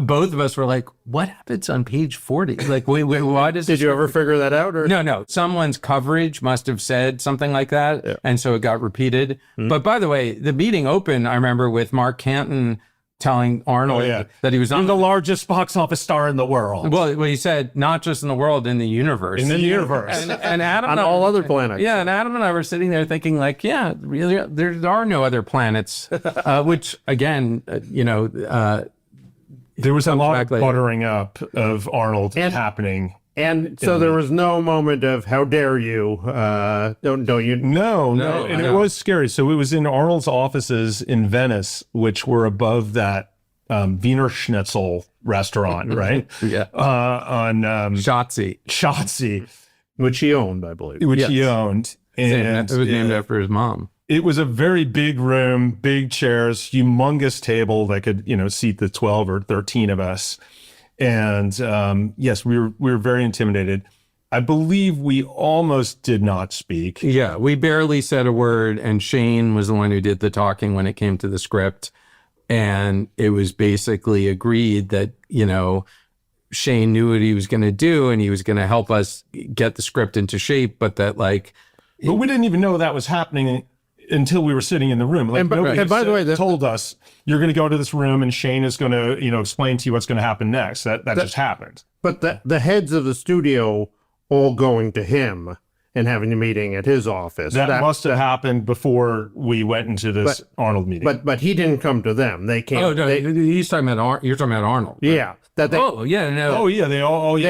Both of us were like, what happens on page 40? Like, wait, why does Did you ever figure that out? Or? No. Someone's coverage must have said something like that. Yeah. And so it got repeated. Mm-hmm. But by the way, the meeting opened, I remember, with Mark Canton telling Arnold that he was the largest box office star in the world. Well, he said, not just in the world, in the universe. In the universe. And Adam on all other planets. Yeah, and Adam and I were sitting there thinking, like, yeah, really, there are no other planets, which, again, there was a lot of buttering up of Arnold happening. And so there was no moment of, how dare you, don't you? No. And it was scary. So it was in Arnold's offices in Venice, which were above that Wiener Schnitzel restaurant, right? Yeah. On Schatzi. Which he owned, I believe. He owned. And it was named after his mom. It was a very big room, big chairs, humongous table that could, seat the 12 or 13 of us. And yes, we were very intimidated. I believe we almost did not speak. Yeah, we barely said a word, and Shane was the one who did the talking when it came to the script. And it was basically agreed that, Shane knew what he was going to do, and he was going to help us get the script into shape, but that, like... But we didn't even know that was happening until we were sitting in the room. Like, nobody and by the way, told us you're going to go to this room and Shane is going to, explain to you what's going to happen next. That just happened. But the heads of the studio all going to him and having a meeting at his office. That must have happened before we went into this Arnold meeting. But he didn't come to them. They came. Oh, no, he's talking about you're talking about Arnold. Right? Yeah. Everybody.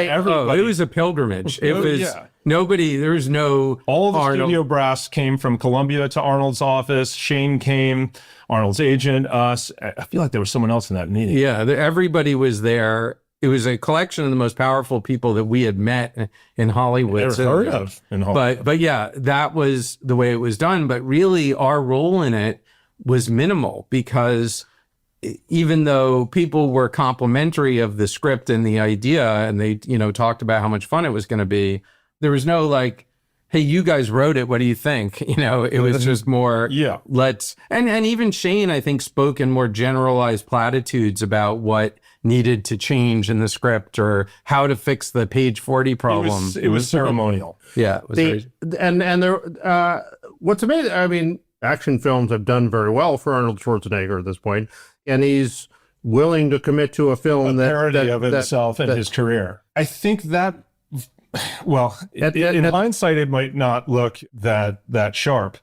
Everybody. It was a pilgrimage. It was nobody. There was no. All the Arnold. studio brass came from Columbia to Arnold's office. Shane came, Arnold's agent, us. I feel like there was someone else in that meeting. Yeah, everybody was there. It was a collection of the most powerful people that we had met in Hollywood. Never heard of in Hollywood. But yeah, that was the way it was done. But really, our role in it was minimal because even though people were complimentary of the script and the idea, and they talked about how much fun it was going to be, there was no like, hey, you guys wrote it. What do you think? It was just more, let's, and even Shane, I think, spoke in more generalized platitudes about what needed to change in the script or how to fix the page 40 problem. It was ceremonial. Yeah. It was and there, what's amazing, I mean, action films have done very well for Arnold Schwarzenegger at this point, and he's willing to commit to a film parody of himself and his career. I think that, well, in hindsight, it might not look that sharp,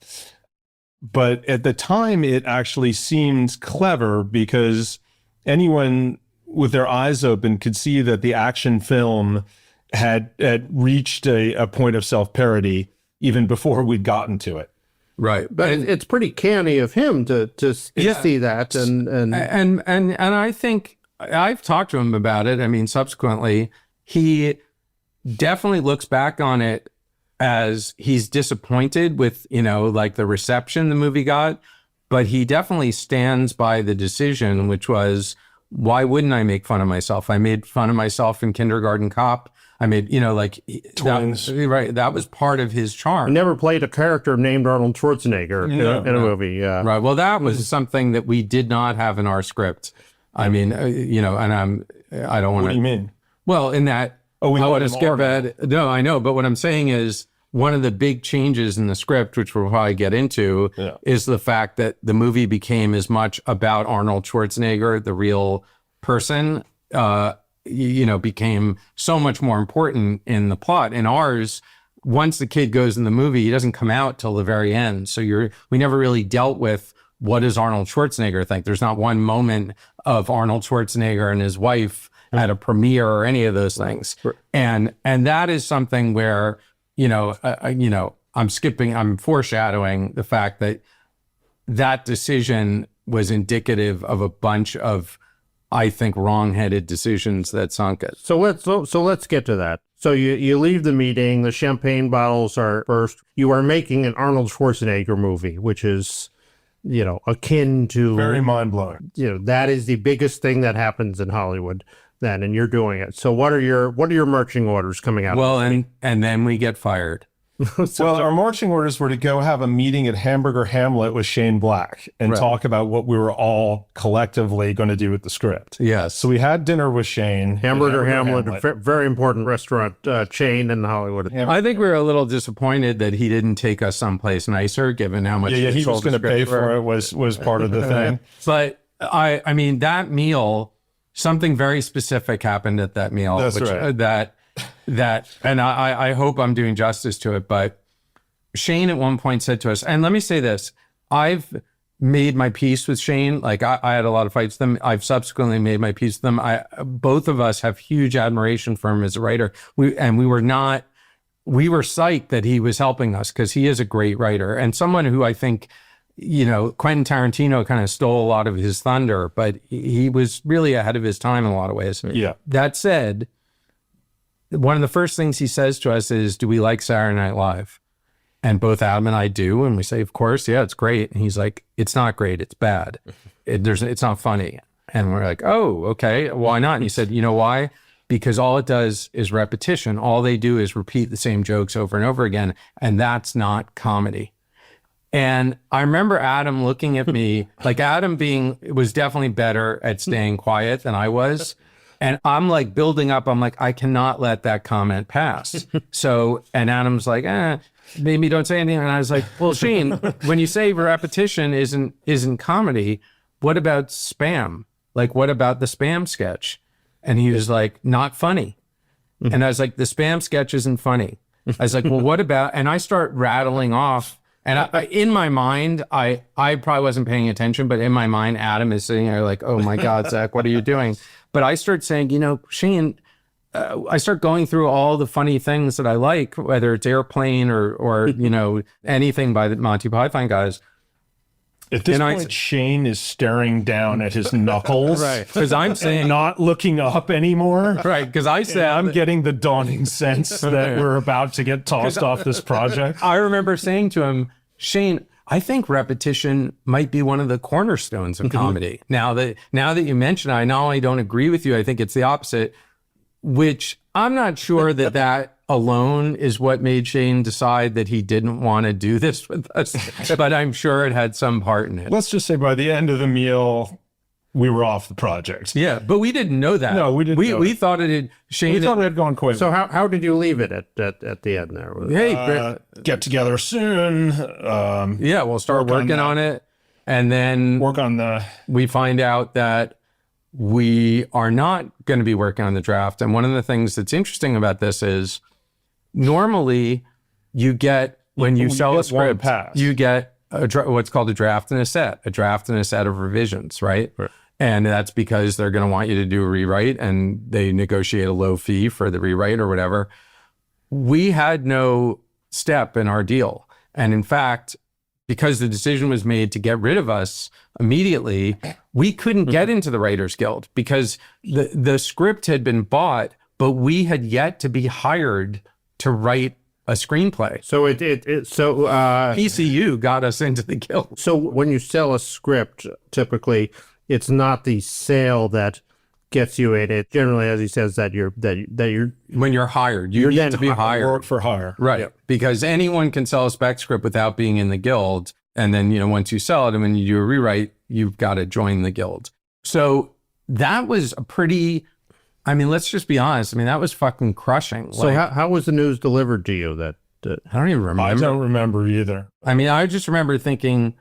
but at the time, it actually seemed clever because anyone with their eyes open could see that the action film had reached a point of self-parody even before we'd gotten to it. Right. But it's pretty canny of him to see that. And I think I've talked to him about it. I mean, subsequently, he definitely looks back on it as he's disappointed with, like the reception the movie got, but he definitely stands by the decision, which was, why wouldn't I make fun of myself? I made fun of myself in Kindergarten Cop. I made, Twins. That was part of his charm. He never played a character named Arnold Schwarzenegger in a movie. Yeah. Right. Well, that was something that we did not have in our script. I mean, and I don't want to. What do you mean? Well, in that, I want to skip ahead. No, I know. But what I'm saying is one of the big changes in the script, which we'll probably get into, is the fact that the movie became as much about Arnold Schwarzenegger, the real person, became so much more important in the plot. In ours, once the kid goes in the movie, he doesn't come out till the very end. So we never really dealt with what does Arnold Schwarzenegger think. There's not one moment of Arnold Schwarzenegger and his wife at a premiere or any of those things. And that is something where, I'm foreshadowing the fact that decision was indicative of a bunch of, I think, wrong-headed decisions that sunk it. So let's get to that. So you leave the meeting, the champagne bottles are burst. You are making an Arnold Schwarzenegger movie, which is, akin to... Very mind-blowing. That is the biggest thing that happens in Hollywood then, and you're doing it. So what are your marching orders coming out? Well, and then we get fired. Well, our marching orders were to go have a meeting at Hamburger Hamlet with Shane Black and talk about what we were all collectively going to do with the script. Yes. So we had dinner with Shane. Hamburger Hamlet, a very important restaurant chain in Hollywood. I think we were a little disappointed that he didn't take us someplace nicer, given how much he was going to pay for it was part of the thing. But I mean, that meal, something very specific happened at that meal. That's right. And I hope I'm doing justice to it, but Shane at one point said to us, and let me say this, I've made my peace with Shane. Like I had a lot of fights with him. I've subsequently made my peace with him. Both of us have huge admiration for him as a writer. We were psyched that he was helping us because he is a great writer and someone who I think, Quentin Tarantino kind of stole a lot of his thunder, but he was really ahead of his time in a lot of ways. Yeah. That said, one of the first things he says to us is, do we like Saturday Night Live? And both Adam and I do. And we say, of course, yeah, it's great. And he's like, it's not great. It's bad. It's not funny. And we're like, oh, okay. Why not? And he said, you know why? Because all it does is repetition. All they do is repeat the same jokes over and over again. And that's not comedy. And I remember Adam looking at me, like Adam was definitely better at staying quiet than I was. And I'm like building up. I'm like, I cannot let that comment pass. So, and Adam's like, maybe don't say anything. And I was like, well, Shane, when you say repetition isn't comedy, what about spam? Like, what about the spam sketch? And he was like, not funny. And I was like, the spam sketch isn't funny. I was like, well, what about, and I start rattling off. And in my mind, I probably wasn't paying attention, but in my mind, Adam is sitting there like, oh my God, Zach, what are you doing? But I start saying, Shane, I start going through all the funny things that I like, whether it's Airplane or anything by the Monty Python guys. At this point, Shane is staring down at his knuckles. Right. Because I'm saying, not looking up anymore. Right. Because I said, I'm getting the dawning sense that we're about to get tossed off this project. I remember saying to him, Shane, I think repetition might be one of the cornerstones of comedy. Now that you mention it, I not only don't agree with you, I think it's the opposite, which I'm not sure that alone is what made Shane decide that he didn't want to do this with us, but I'm sure it had some part in it. Let's just say by the end of the meal, we were off the project. Yeah, but we didn't know that. No, we didn't. We thought it had. Shane, we thought it had gone quite. So how did you leave it at the end there? Hey, get together soon. Yeah, we'll start working on it, and then we find out that we are not going to be working on the draft. And one of the things that's interesting about this is normally you get, when you sell a script, you get what's called a draft and a set of revisions, right? And that's because they're going to want you to do a rewrite and they negotiate a low fee for the rewrite or whatever. We had no step in our deal. And in fact, because the decision was made to get rid of us immediately, we couldn't get into the Writers Guild because the script had been bought, but we had yet to be hired to write a screenplay. So PCU got us into the guild. So when you sell a script, typically it's not the sale that gets you in it. Generally, as he says, that you're when you're hired, you need to be hired. Work for hire, right? Yep. Because anyone can sell a spec script without being in the guild, and then once you sell it and when you do a rewrite, you've got to join the guild. So that was a pretty. I mean, let's just be honest. I mean, that was fucking crushing. So how was the news delivered to you? That I don't even remember. I don't remember either. I mean, I just remember thinking,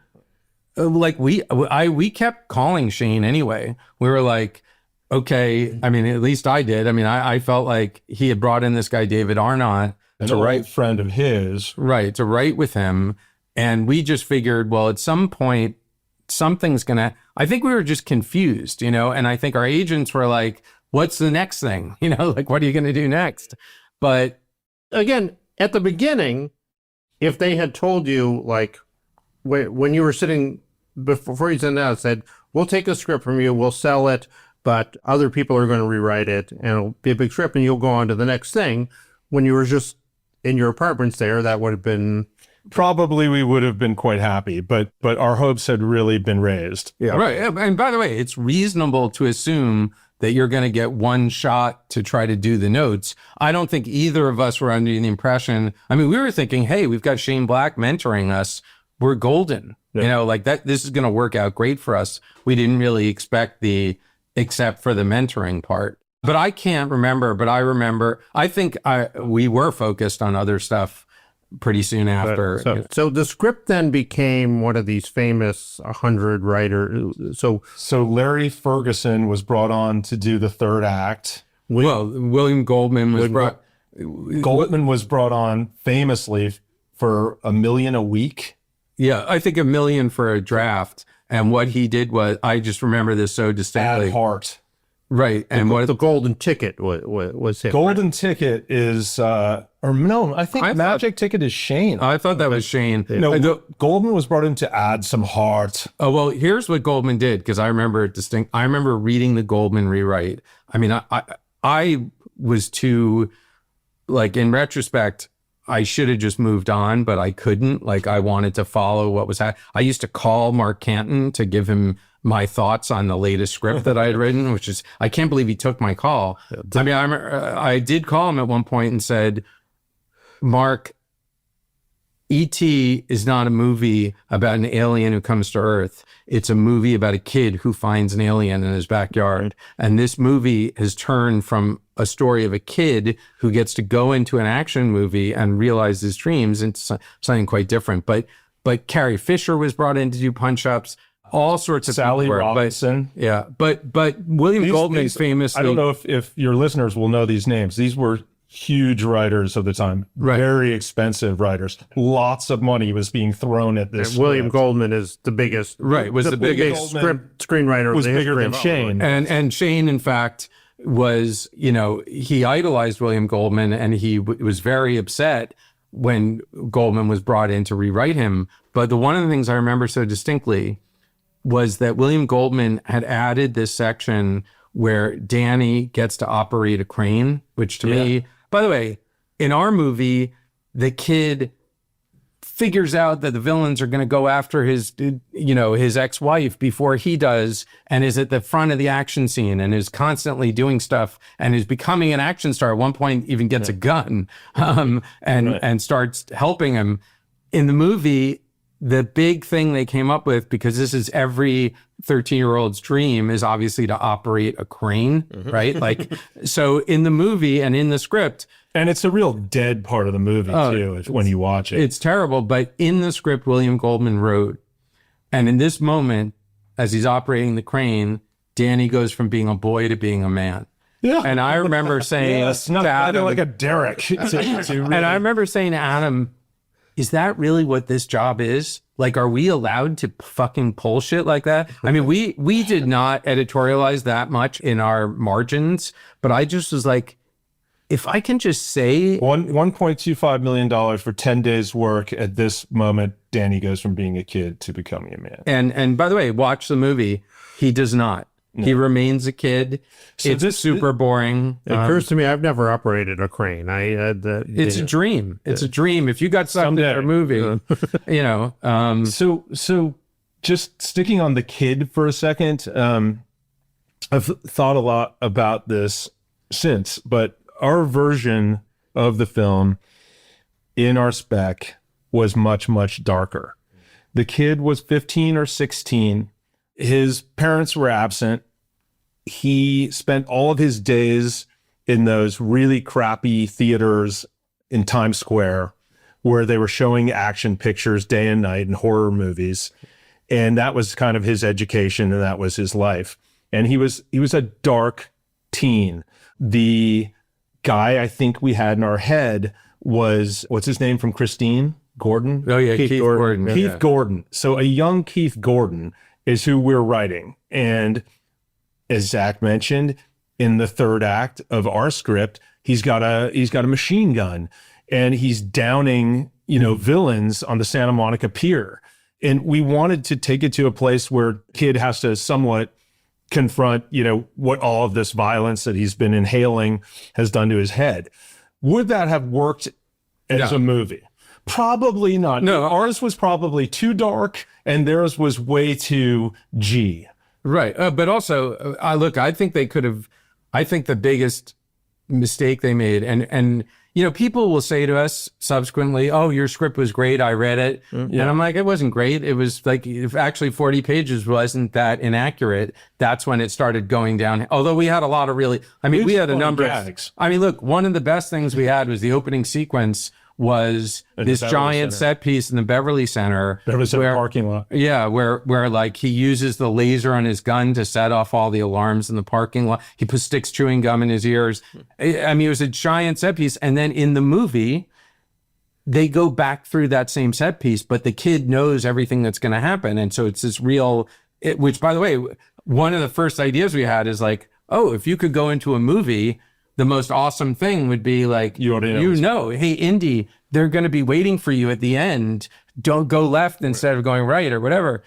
like we kept calling Shane anyway. We were like, okay. I mean, at least I did. I mean, I felt like he had brought in this guy David Arnott, an old friend of his, right, to write with him, and we just figured, well, at some point, something's gonna. I think we were just confused, and I think our agents were like, what's the next thing? Like, what are you going to do next? But again, at the beginning, if they had told you, like, when you were sitting, before you sent it out, said, we'll take a script from you, we'll sell it, but other people are going to rewrite it, and it'll be a big script, and you'll go on to the next thing. When you were just in your apartments there, that would have been... Probably we would have been quite happy, but our hopes had really been raised. Yeah. Right. And by the way, it's reasonable to assume that you're going to get one shot to try to do the notes. I don't think either of us were under the impression. I mean, we were thinking, hey, we've got Shane Black mentoring us. We're golden. Yeah. Like that, this is going to work out great for us. We didn't really expect except for the mentoring part. But I can't remember, but I remember, I think we were focused on other stuff pretty soon after. So the script then became one of these famous 100 writers. So Larry Ferguson was brought on to do the third act. William Goldman was brought on famously for $1 million a week. Yeah, I think $1 million for a draft. And what he did was, I just remember this so distinctly. Ad Hart. Right. And what the Golden Ticket was him. Golden Ticket is, I think Magic Ticket is Shane. I thought that was Shane. No, Goldman was brought in to add some heart. Oh, well, here's what Goldman did, because I remember it distinct. I remember reading the Goldman rewrite. I mean, I was too, like, in retrospect, I should have just moved on, but I couldn't. Like, I wanted to follow what was happening. I used to call Mark Canton to give him my thoughts on the latest script that I had written, which is, I can't believe he took my call. I mean, I did call him at one point and said, Mark, E.T. is not a movie about an alien who comes to Earth. It's a movie about a kid who finds an alien in his backyard. And this movie has turned from a story of a kid who gets to go into an action movie and realize his dreams into something quite different. But Carrie Fisher was brought in to do punch-ups. All sorts of Sally people were, Robinson. but William Goldman famously. I don't know if your listeners will know these names. These were huge writers of the time, very expensive writers. Lots of money was being thrown at this. William Goldman is the biggest, was the biggest script screenwriter. Was bigger than Shane, and Shane, in fact, was he idolized William Goldman, and he was very upset when Goldman was brought in to rewrite him. But one of the things I remember so distinctly was that William Goldman had added this section where Danny gets to operate a crane, which to me, by the way, in our movie, the kid figures out that the villains are going to go after his ex-wife before he does, and is at the front of the action scene and is constantly doing stuff and is becoming an action star. At one point, even gets a gun and starts helping him. In the movie, the big thing they came up with, because this is every 13-year-old's dream, is obviously to operate a crane, right? Like, so in the movie and in the script. And it's a real dead part of the movie, too, when you watch it. It's terrible. But in the script, William Goldman wrote, and in this moment, as he's operating the crane, Danny goes from being a boy to being a man. Yeah. And I remember saying, it's not Adam, like a derrick. And I remember saying to Adam, is that really what this job is? Like, are we allowed to fucking pull shit like that? I mean, we did not editorialize that much in our margins, but I just was like, if I can just say $1.25 million for 10 days work at this moment, Danny goes from being a kid to becoming a man. And by the way, watch the movie. He does not. No. He remains a kid. So it's super boring. It occurs to me, I've never operated a crane. It's a dream. It's a dream. If you got sucked into a movie, So just sticking on the kid for a second, I've thought a lot about this since, but our version of the film in our spec was much, much darker. The kid was 15 or 16. His parents were absent. He spent all of his days in those really crappy theaters in Times Square where they were showing action pictures day and night and horror movies. And that was kind of his education, and that was his life. And he was a dark teen. The guy I think we had in our head was, what's his name from Christine? Gordon? Oh, yeah, Keith Gordon. Keith Gordon. So a young Keith Gordon is who we're writing. And as Zach mentioned, in the third act of our script, he's got a machine gun and he's downing, villains on the Santa Monica Pier. And we wanted to take it to a place where kid has to somewhat confront, what all of this violence that he's been inhaling has done to his head. Would that have worked as a movie? Probably not. No, ours was probably too dark and theirs was way too G. Right. But also, I think they could have, I think the biggest mistake they made, and people will say to us subsequently, oh, your script was great, I read it. And I'm like, it wasn't great. It was like, if actually 40 pages wasn't that inaccurate, that's when it started going down. Although we had a lot of we had a number of, one of the best things we had was the opening sequence was this giant set piece in the Beverly Center. Beverly Center parking lot. Yeah, where like he uses the laser on his gun to set off all the alarms in the parking lot. He sticks chewing gum in his ears. I mean, it was a giant set piece. And then in the movie, they go back through that same set piece, but the kid knows everything that's going to happen. And so it's this which, by the way, one of the first ideas we had is like, oh, if you could go into a movie, the most awesome thing would be like, hey, Indy, they're going to be waiting for you at the end. Don't go left instead of going right or whatever.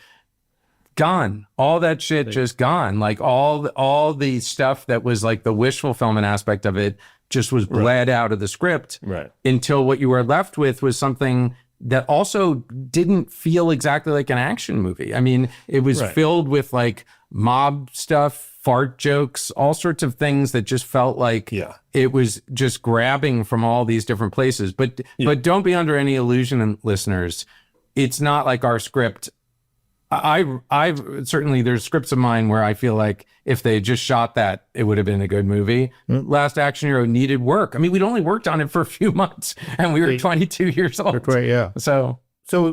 Gone. All that shit just gone. Like all the stuff that was like the wish fulfillment aspect of it just was bled out of the script until what you were left with was something that also didn't feel exactly like an action movie. I mean, it was filled with like mob stuff, fart jokes, all sorts of things that just felt like it was just grabbing from all these different places. But don't be under any illusion, listeners. It's not like our script. I've certainly, there's scripts of mine where I feel like if they had just shot that, it would have been a good movie. Last Action Hero needed work. I mean, we'd only worked on it for a few months and we were 22 years old. Right, yeah. So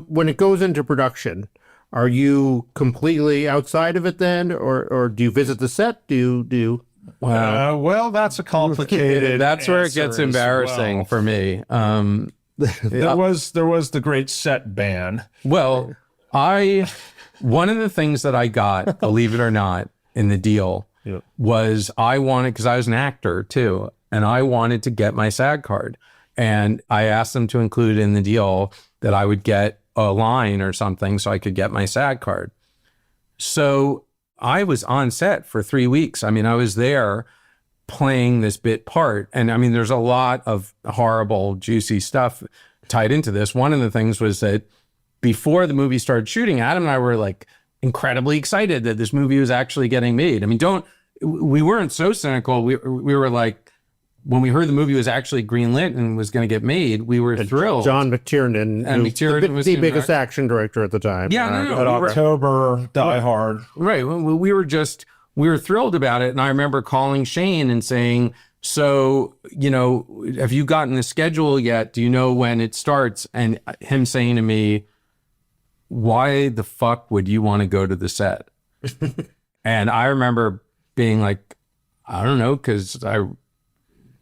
when it goes into production, are you completely outside of it then? Or do you visit the set? Do you? Well, that's a complicated that's where it gets embarrassing for me. There was the great set ban. Well, one of the things that I got, believe it or not, in the deal was I wanted, because I was an actor too, and I wanted to get my SAG card. And I asked them to include in the deal that I would get a line or something so I could get my SAG card. So I was on set for 3 weeks. I mean, I was there playing this bit part. And I mean, there's a lot of horrible, juicy stuff tied into this. One of the things was that before the movie started shooting, Adam and I were like incredibly excited that this movie was actually getting made. I mean, we weren't so cynical. We were like, when we heard the movie was actually greenlit and was going to get made, we were thrilled. John McTiernan, and McTiernan was the biggest action director at the time. Yeah, October, Die Hard. Right. We were thrilled about it. And I remember calling Shane and saying, so, have you gotten the schedule yet? Do you know when it starts? And him saying to me, why the fuck would you want to go to the set? And I remember being like, I don't know, because I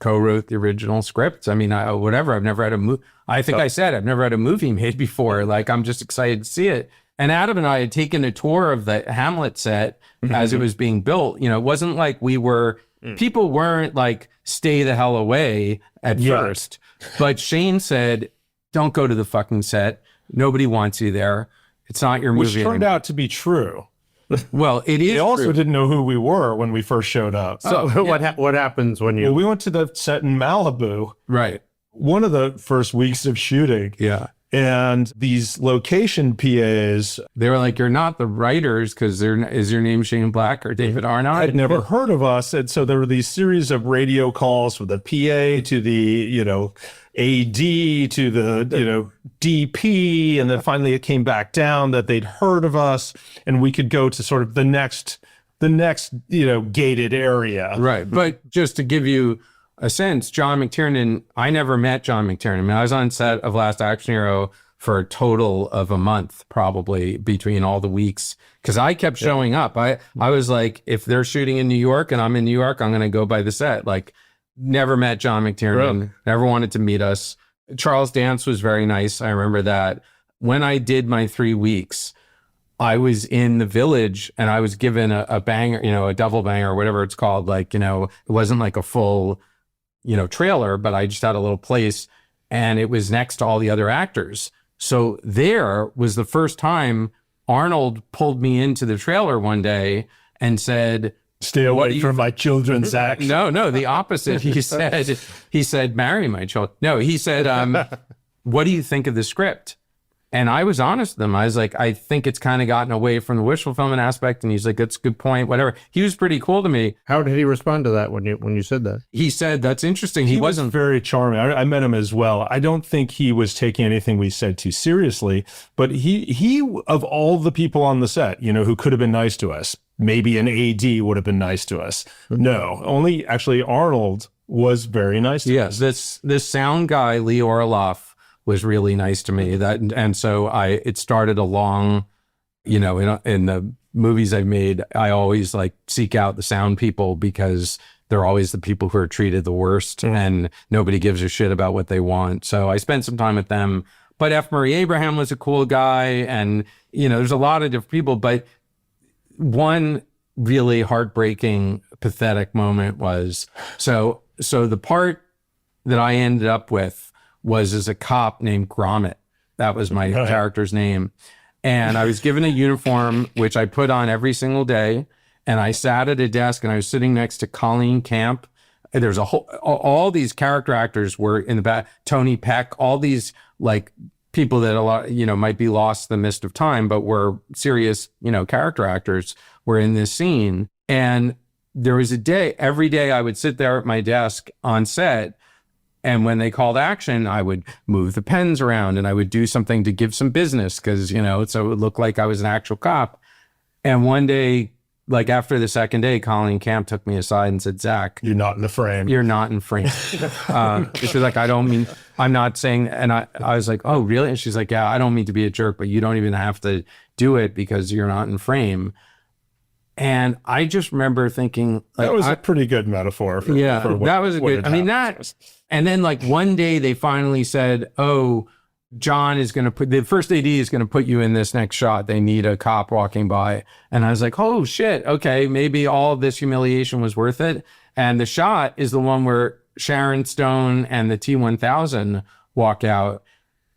co-wrote the original scripts. I mean, whatever. I've never had a movie. I think I said I've never had a movie made before. Like, I'm just excited to see it. And Adam and I had taken a tour of the Hamlet set as it was being built. It wasn't like people weren't like, stay the hell away at first. But Shane said, don't go to the fucking set. Nobody wants you there. It's not your movie. Which turned out to be true. Well, it is. They also true. didn't know who we were when we first showed up. So what happens when you? Well, we went to the set in Malibu. Right. One of the first weeks of shooting. Yeah. And these location PAs, they were like, you're not the writers, because is your name Shane Black or David Arnott? I'd never heard of us. And so there were these series of radio calls with the PA to the, AD to the, DP. And then finally it came back down that they'd heard of us and we could go to sort of the next, gated area. Right. But just to give you a sense, John McTiernan, I never met John McTiernan. I mean, I was on set of Last Action Hero for a total of a month, probably, between all the weeks, because I kept showing up. I was like, if they're shooting in New York and I'm in New York, I'm going to go by the set. Like, never met John McTiernan, never wanted to meet us. Charles Dance was very nice. I remember that. When I did my 3 weeks, I was in the Village and I was given a banger, a double banger, whatever it's called. Like, it wasn't like a full trailer, but I just had a little place and it was next to all the other actors. So there was the first time Arnold pulled me into the trailer one day and said, stay away from my children's act. No, the opposite. He said, marry my children. No, he said, what do you think of the script? And I was honest with him. I was like, I think it's kind of gotten away from the wish fulfillment aspect. And he's like, that's a good point, whatever. He was pretty cool to me. How did he respond to that when you said that? He said, that's interesting. He wasn't very charming. I met him as well. I don't think he was taking anything we said too seriously, but he of all the people on the set, who could have been nice to us, maybe an AD would have been nice to us. No, only actually Arnold was very nice to us. Yes, this sound guy, Lee Orloff, was really nice to me. And so it started a long, in the movies I've made, I always like seek out the sound people because they're always the people who are treated the worst and nobody gives a shit about what they want. So I spent some time with them. But F. Murray Abraham was a cool guy. And, there's a lot of different people. But one really heartbreaking, pathetic moment was, so the part that I ended up with was as a cop named Gromit. That was my character's name. And I was given a uniform, which I put on every single day. And I sat at a desk and I was sitting next to Colleen Camp. There's all these character actors were in the back, Tony Peck, all these like people that a lot, might be lost in the mist of time, but were serious, character actors were in this scene. And there was a day, every day I would sit there at my desk on set, and when they called action, I would move the pens around and I would do something to give some business because, you know, so it would look like I was an actual cop. And one day, like after the second day, Colleen Camp took me aside and said, Zach, You're not in the frame. you're not in frame. She's like, I'm not saying, and I was like, oh, really? And she's like, yeah, I don't mean to be a jerk, but you don't even have to do it because you're not in frame. And I just remember thinking, like, that was a pretty good metaphor. For what, that was a good, I mean, that, and then like one day they finally said, oh, John is going to put, the first AD is going to put you in this next shot. They need a cop walking by. And I was like, oh shit. Okay. Maybe all of this humiliation was worth it. And the shot is the one where Sharon Stone and the T-1000 walk out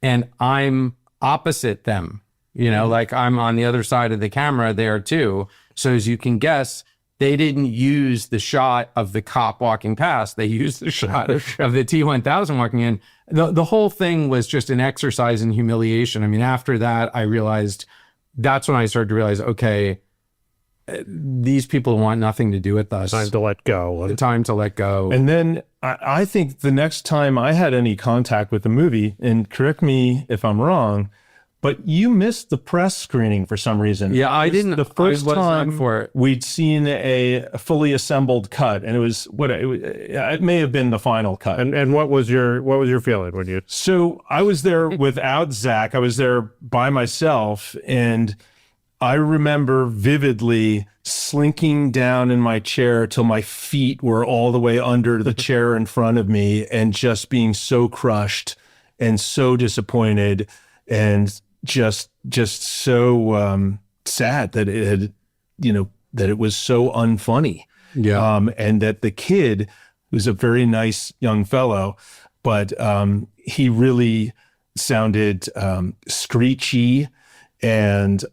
and I'm opposite them, you know, like I'm on the other side of the camera there too. So as you can guess, they didn't use the shot of the cop walking past. They used the shot of the T-1000 walking in. The whole thing was just an exercise in humiliation. I mean, after that, I realized, that's when I started to realize, okay, these people want nothing to do with us. Time to let go. Time to let go. And then I think the next time I had any contact with the movie, and correct me if I'm wrong, but you missed the press screening for some reason. Yeah, I didn't. The first time for it. We'd seen a fully assembled cut, and it may have been the final cut. And what was your feeling when you? So I was there without Zach. I was there by myself, and I remember vividly slinking down in my chair till my feet were all the way under the chair in front of me, and just being so crushed and so disappointed, and just so sad that it had, you know, that it was so unfunny. Yeah. And that the kid was a very nice young fellow, but he really sounded screechy and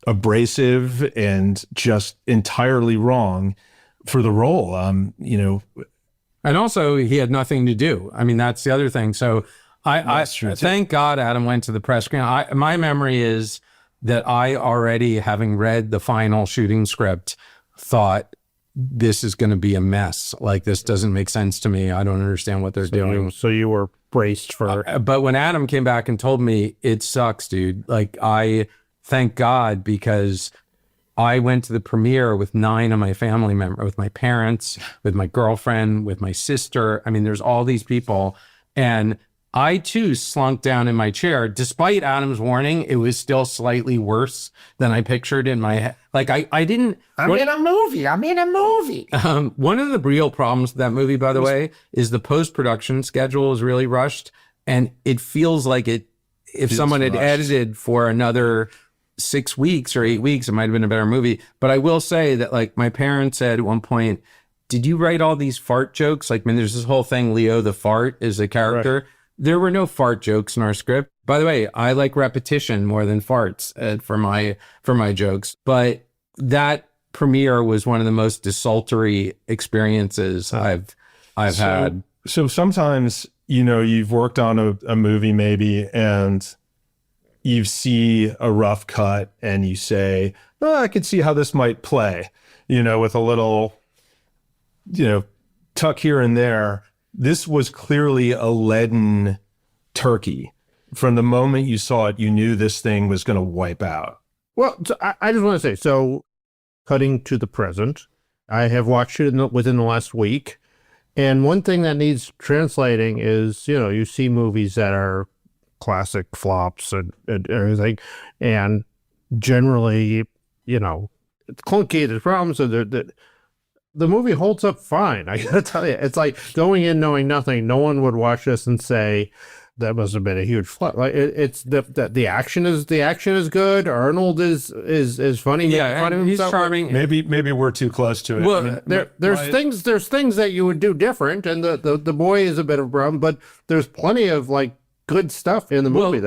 abrasive and just entirely wrong for the role. You know, and also he had nothing to do. I mean, that's the other thing. So I thank God Adam went to the press screen. My memory is that I already, having read the final shooting script, thought this is going to be a mess. Like, this doesn't make sense to me. I don't understand what they're doing. So you were braced for. But when Adam came back and told me, it sucks, dude. Like, I thank God, because I went to the premiere with 9 of my family members, with my parents, with my girlfriend, with my sister. I mean, there's all these people. And I too slunk down in my chair. Despite Adam's warning, it was still slightly worse than I pictured in my head. Like, I didn't. I'm in a movie. One of the real problems with that movie, by the way, is the post-production schedule is really rushed. And it feels like if someone had edited for another 6 weeks or 8 weeks, it might have been a better movie. But I will say that, like, my parents said at one point, did you write all these fart jokes? Like, I mean, there's this whole thing, Leo the fart is a character. Right. There were no fart jokes in our script. By the way, I like repetition more than farts for my jokes. But that premiere was one of the most desultory experiences I've had. So sometimes, you know, you've worked on a movie maybe, and you see a rough cut and you say, oh, I could see how this might play, you know, with a little, you know, tuck here and there. This was clearly a leaden turkey. From the moment you saw it, you knew this thing was going to wipe out. Well, so I just want to say, so cutting to the present, I have watched it within the last week. And one thing that needs translating is, you know, you see movies that are classic flops and everything. And generally, you know, it's clunky, there's problems. So the movie holds up fine. I gotta tell you, it's like going in knowing nothing. No one would watch this and say that must have been a huge flop. Like it's the action is good. Arnold is funny. Yeah, he's charming. Maybe we're too close to it. Well, I mean, there's things that you would do different, and the boy is a bit of a problem, but there's plenty of like good stuff in the movie.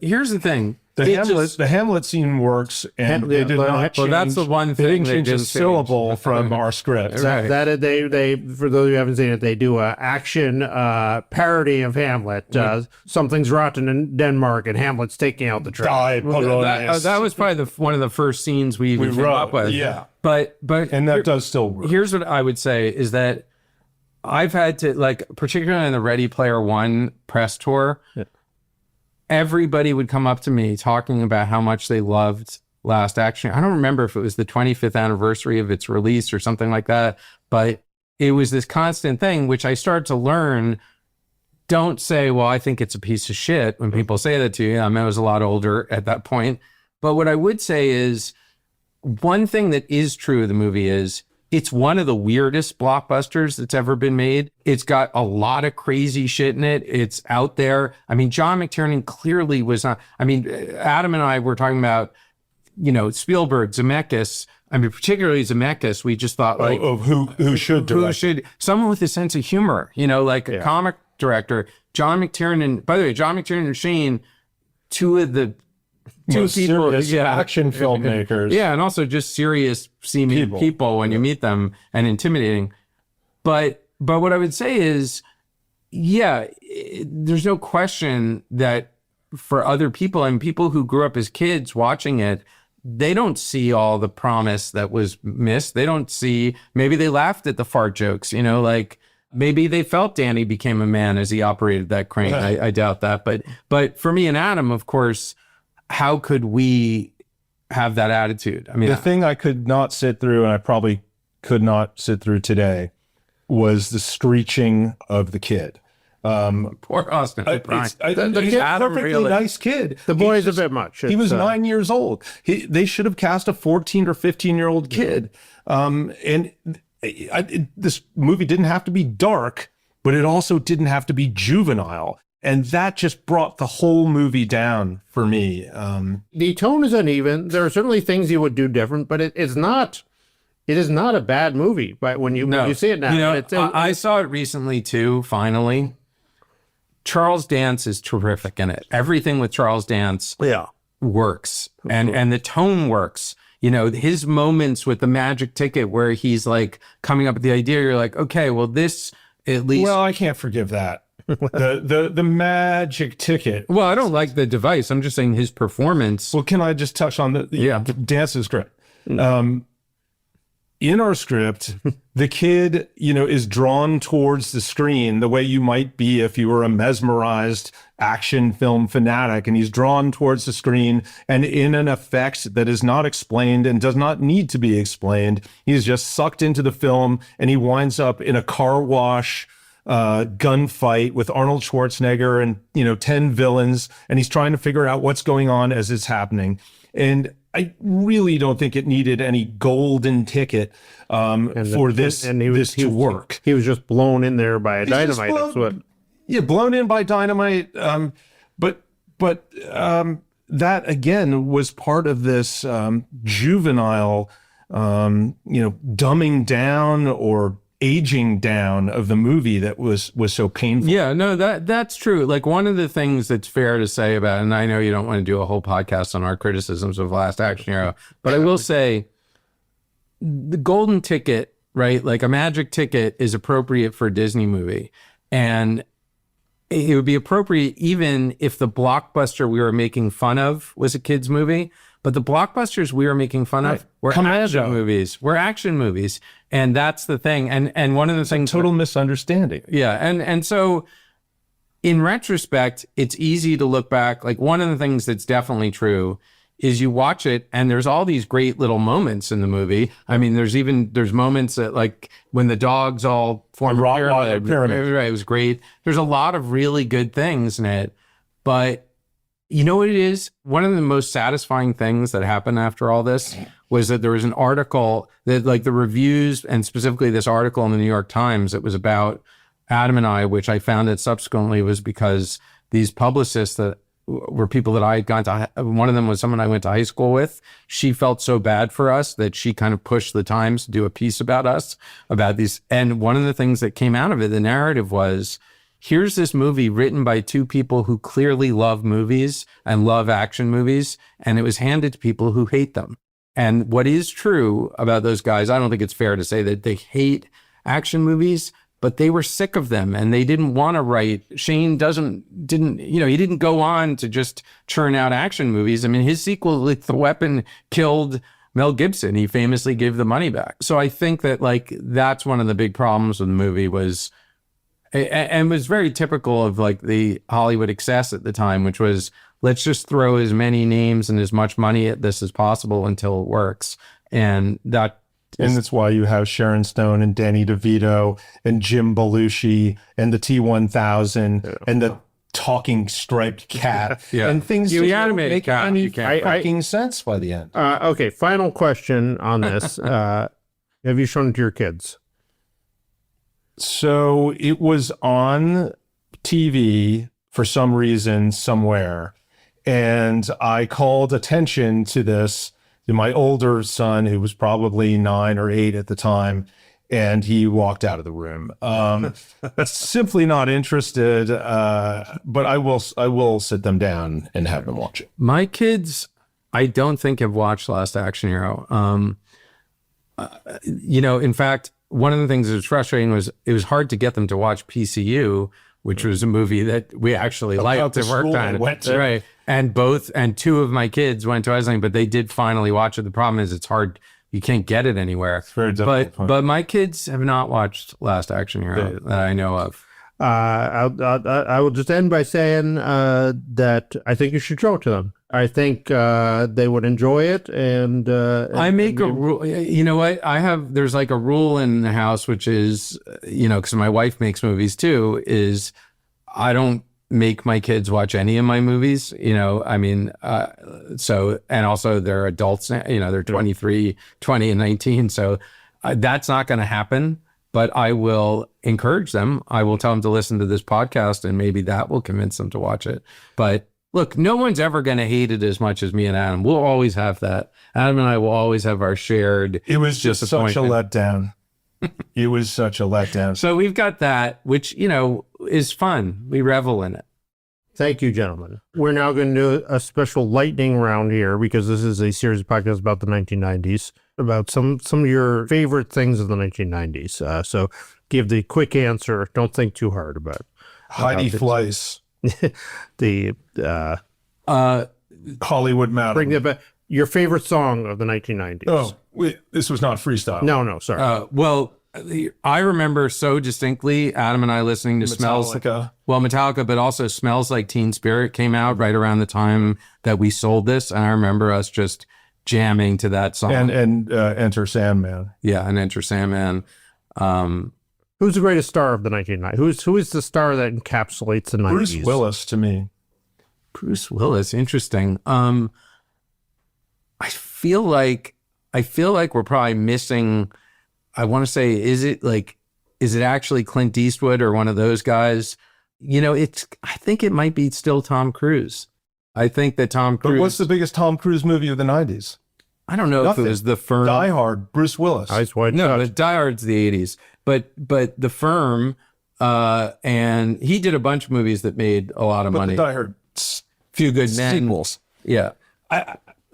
Here's the thing. The Hamlet scene works, and they did not change. Well, that's the one thing they didn't they change a didn't syllable change. from our script. Right. That they for those who haven't seen it, they do a action parody of Hamlet. Something's rotten in Denmark, and Hamlet's taking out the trash. That was probably one of the first scenes we even came up with. Yeah, but and that does still work. Here's what I would say is that I've had to, like, particularly in the Ready Player One press tour, everybody would come up to me talking about how much they loved Last Action. I don't remember if it was the 25th anniversary of its release or something like that, but it was this constant thing, which I started to learn. Don't say, well, I think it's a piece of shit when people say that to you. I mean, I was a lot older at that point. But what I would say is, one thing that is true of the movie is it's one of the weirdest blockbusters that's ever been made. It's got a lot of crazy shit in it. It's out there. I mean, John McTiernan clearly was not. I mean, Adam and I were talking about, Spielberg, Zemeckis. I mean, particularly Zemeckis. We just thought, like, who should direct? Someone with a sense of humor. Like a comic director. John McTiernan. By the way, John McTiernan and Shane, two people, action filmmakers. Yeah, and also just serious seeming people when you meet them, and intimidating. But what I would say is, there's no question that for other people and people who grew up as kids watching it, they don't see all the promise that was missed. They don't see, maybe they laughed at the fart jokes, like maybe they felt Danny became a man as he operated that crane. I doubt that. But for me and Adam, of course, how could we have that attitude? I mean, the thing I could not sit through, and I probably could not sit through today, was the screeching of the kid. Poor Austin. The kid's a perfectly nice kid. The boy's a bit much. He was 9 years old. They should have cast a 14 or 15-year-old kid. This movie didn't have to be dark, but it also didn't have to be juvenile. And that just brought the whole movie down for me. The tone is uneven. There are certainly things you would do different, but it is not a bad movie. But when you see it now, I saw it recently too. Finally, Charles Dance is terrific in it. Everything with Charles Dance, works, and the tone works. His moments with the magic ticket, where he's like coming up with the idea. You're like, okay, well, this at least. Well, I can't forgive that. the magic ticket. Well, I don't like the device. I'm just saying his performance. Well, can I just touch on the Dance is great. In our script, the kid, is drawn towards the screen the way you might be if you were a mesmerized action film fanatic, and he's drawn towards the screen, and in an effect that is not explained and does not need to be explained, he's just sucked into the film, and he winds up in a car wash gunfight with Arnold Schwarzenegger and 10 villains, and he's trying to figure out what's going on as it's happening. And I really don't think it needed any golden ticket for this to work. He was just blown in there by a dynamite. Blown in by dynamite. But that again was part of this juvenile, dumbing down or aging down of the movie that was so painful. Yeah, no, that's true. Like, one of the things that's fair to say about, and I know you don't want to do a whole podcast on our criticisms of Last Action Hero, but I will say the golden ticket, right? Like, a magic ticket is appropriate for a Disney movie. And it would be appropriate even if the blockbuster we were making fun of was a kid's movie. But the blockbusters we were making fun of were action movies. We're action movies. And that's the thing. And one of the things... Total misunderstanding. Yeah. And so in retrospect, it's easy to look back. Like, one of the things that's definitely true is you watch it and there's all these great little moments in the movie. I mean, there's moments that, like, when the dogs all form a pyramid. Right, it was great. There's a lot of really good things in it. But you know what it is? One of the most satisfying things that happened after all this was that there was an article that, like, the reviews, and specifically this article in the New York Times, that was about Adam and I, which I found out subsequently was because these publicists that were people that I had gone to, one of them was someone I went to high school with. She felt so bad for us that she kind of pushed the Times to do a piece about us, about these. And one of the things that came out of it, the narrative was, here's this movie written by two people who clearly love movies and love action movies, and it was handed to people who hate them. And what is true about those guys, I don't think it's fair to say that they hate action movies, but they were sick of them and they didn't want to write. Shane didn't, he didn't go on to just churn out action movies. I mean, his sequel, Lethal Weapon, killed Mel Gibson. He famously gave the money back. So I think that that's one of the big problems with the movie and was very typical of the Hollywood excess at the time, which was, let's just throw as many names and as much money at this as possible until it works. And that's why you have Sharon Stone and Danny DeVito and Jim Belushi and the T-1000 and the talking striped cat and things you just animate don't make cat, any you can't fucking sense by the end. Okay, final question on this. Have you shown it to your kids? So it was on TV for some reason somewhere, and I called attention to this to my older son, who was probably 9 or 8 at the time, and he walked out of the room. Simply not interested, but I will sit them down and have them watch it. My kids, I don't think have watched Last Action Hero. In fact, one of the things that was frustrating was it was hard to get them to watch PCU, which was a movie that we actually liked to work on. Right. And two of my kids went to Iceland, but they did finally watch it. The problem is it's hard. You can't get it anywhere. It's very difficult. But my kids have not watched Last Action Hero that I know of. I will just end by saying that I think you should show it to them. I think they would enjoy it. And I make a rule. You know what? There's a rule in the house, which is, because my wife makes movies too, is I don't make my kids watch any of my movies. And also they're adults now, they're 23, 20 and 19. So that's not going to happen. But I will encourage them. I will tell them to listen to this podcast, and maybe that will convince them to watch it. But look, no one's ever going to hate it as much as me and Adam. We'll always have that. Adam and I will always have our shared. It was just such a letdown. It was such a letdown. So we've got that, which, is fun. We revel in it. Thank you, gentlemen. We're now going to do a special lightning round here because this is a series of podcasts about the 1990s, about some of your favorite things of the 1990s. So give the quick answer. Don't think too hard about it. Heidi Fleiss. The Hollywood Madam. Bring that back. Your favorite song of the 1990s. Oh, wait, this was not freestyle. No, sorry. Well, I remember so distinctly Adam and I listening to Metallica, but also Smells Like Teen Spirit came out right around the time that we sold this. And I remember us just jamming to that song. And Enter Sandman. Yeah, and Enter Sandman. Who's the greatest star of the 1990s? Who is the star that encapsulates the 90s? Bruce Willis to me. Bruce Willis, interesting. I feel like we're probably missing. I want to say, is it actually Clint Eastwood or one of those guys? I think it might be still Tom Cruise. I think that Tom Cruise. But what's the biggest Tom Cruise movie of the 90s? I don't know if it was The Firm. Die Hard, Bruce Willis. Eyes Wide No, Shut. but Die Hard's the 80s. But The Firm, and he did a bunch of movies that made a lot of money. The Die Hard Few Good Men. sequels. Yeah.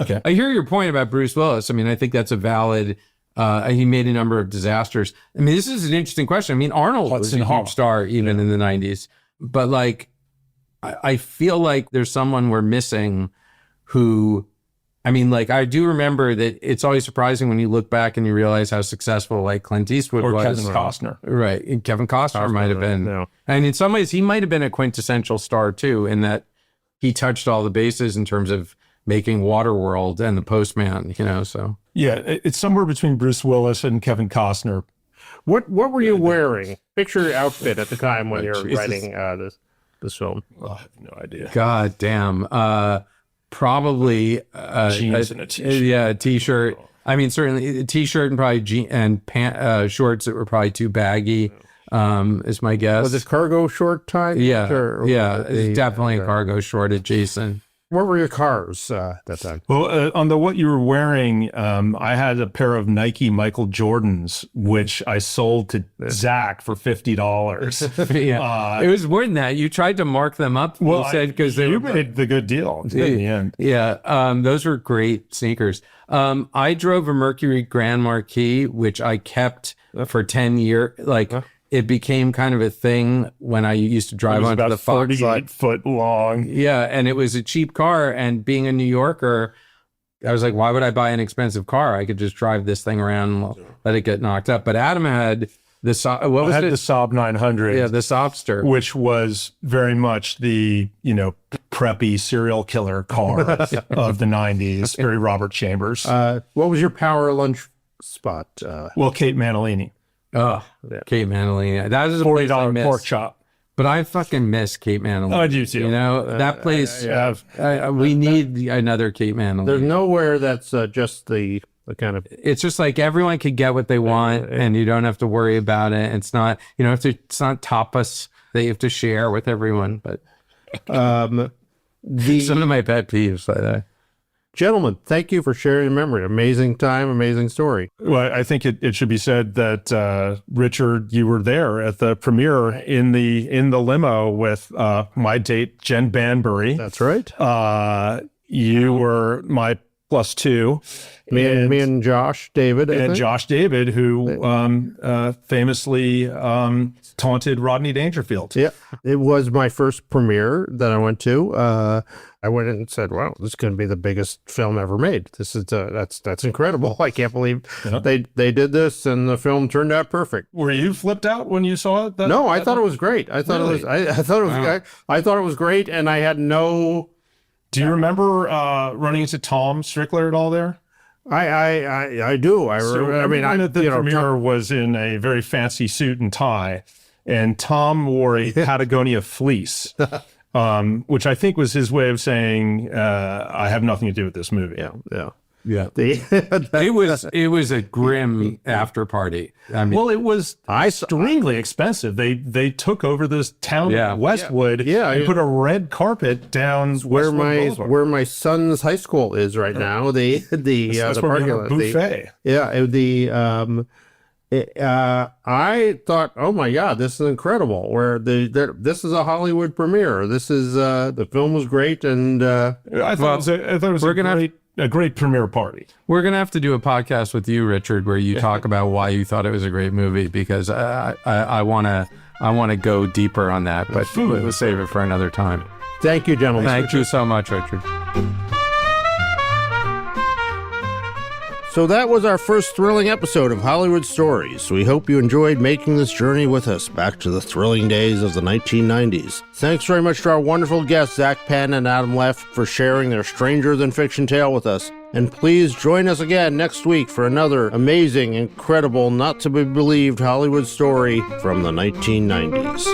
Okay. I hear your point about Bruce Willis. I mean, I think that's a valid. He made a number of disasters. I mean, this is an interesting question. I mean, Arnold was a huge star even in the 90s. But I feel like there's someone we're missing who, I do remember that it's always surprising when you look back and you realize how successful Clint Eastwood was. Or Kevin Costner. Right. And Kevin Costner might have been. No. And in some ways, he might have been a quintessential star too, in that he touched all the bases in terms of making Waterworld and The Postman, so. Yeah, it's somewhere between Bruce Willis and Kevin Costner. What were you wearing? Picture your outfit at the time when you were Jesus. writing this film. Oh, I have no idea. God damn. Probably Jeans and a t-shirt. Yeah, a t-shirt. Certainly a t-shirt and probably shorts that were probably too baggy, is my guess. Was it cargo short tie? Yeah, Or it's definitely a cargo short adjacent. What were your cars that time? Well, on the what you were wearing, I had a pair of Nike Michael Jordans, which I sold to Zach for $50. Yeah, it was more than that. You tried to mark them up. Well, you said because they you were made the good deal in the end. Yeah, those were great sneakers. I drove a Mercury Grand Marquis, which I kept for 10 years. Like it became kind of a thing when I used to drive onto the Fox lot. 48-foot long. Yeah, and it was a cheap car. And being a New Yorker, I was like, why would I buy an expensive car? I could just drive this thing around and let it get knocked up. But Adam had the Saab 900. Yeah, the Sobster, which was very much the, preppy serial killer car of the 90s. Very Robert Chambers. What was your power lunch spot? Well, Kate Manalini. Oh, Kate Manalini. That is a place I $40 miss. pork chop. But I fucking miss Kate Manalini. I do too. That place. We need another Kate Manalini. There's nowhere that's just the kind of. It's just like everyone could get what they want, and you don't have to worry about it. It's not, it's not tapas that you have to share with everyone. But some of my pet peeves by that. Gentlemen, thank you for sharing your memory. Amazing time, amazing story. Well, I think it should be said that Richard, you were there at the premiere in the limo with my date Jen Banbury. That's right. You were my +2. Me and Josh David. Josh David, who famously taunted Rodney Dangerfield. Yeah, it was my first premiere that I went to. I went in and said, "Wow, this is going to be the biggest film ever made. This is that's incredible. I can't believe they did this, and the film turned out perfect." Were you flipped out when you saw it? No, I thought it was great. I thought Really? it was. I thought it was. I thought it was great, and I had no. Do you remember running into Tom Strickler at all there? I do. Everyone at the premiere was in a very fancy suit and tie, and Tom wore a Patagonia fleece, which I think was his way of saying, "I have nothing to do with this movie." Yeah. It was a grim after party. I mean, Well, it was extremely expensive. They took over this town of Westwood and put a red carpet down where Westwood where my son's high school is right now. That's The where we parking have a lot. buffet. I thought, oh my God, this is incredible. This is a Hollywood premiere. This is the film was great, and I thought it was a great premiere party. we're gonna have to do a podcast with you, Richard, where you talk about why you thought it was a great movie, because I wanna go deeper on that, but we'll save it for another time. thank you, gentlemen. Thank you so much, Richard. So that was our first thrilling episode of Hollywood Stories. We hope you enjoyed making this journey with us back to the thrilling days of the 1990s. Thanks very much to our wonderful guests, Zach Penn and Adam Leff, for sharing their stranger-than-fiction tale with us. And please join us again next week for another amazing, incredible, not-to-be-believed Hollywood story from the 1990s.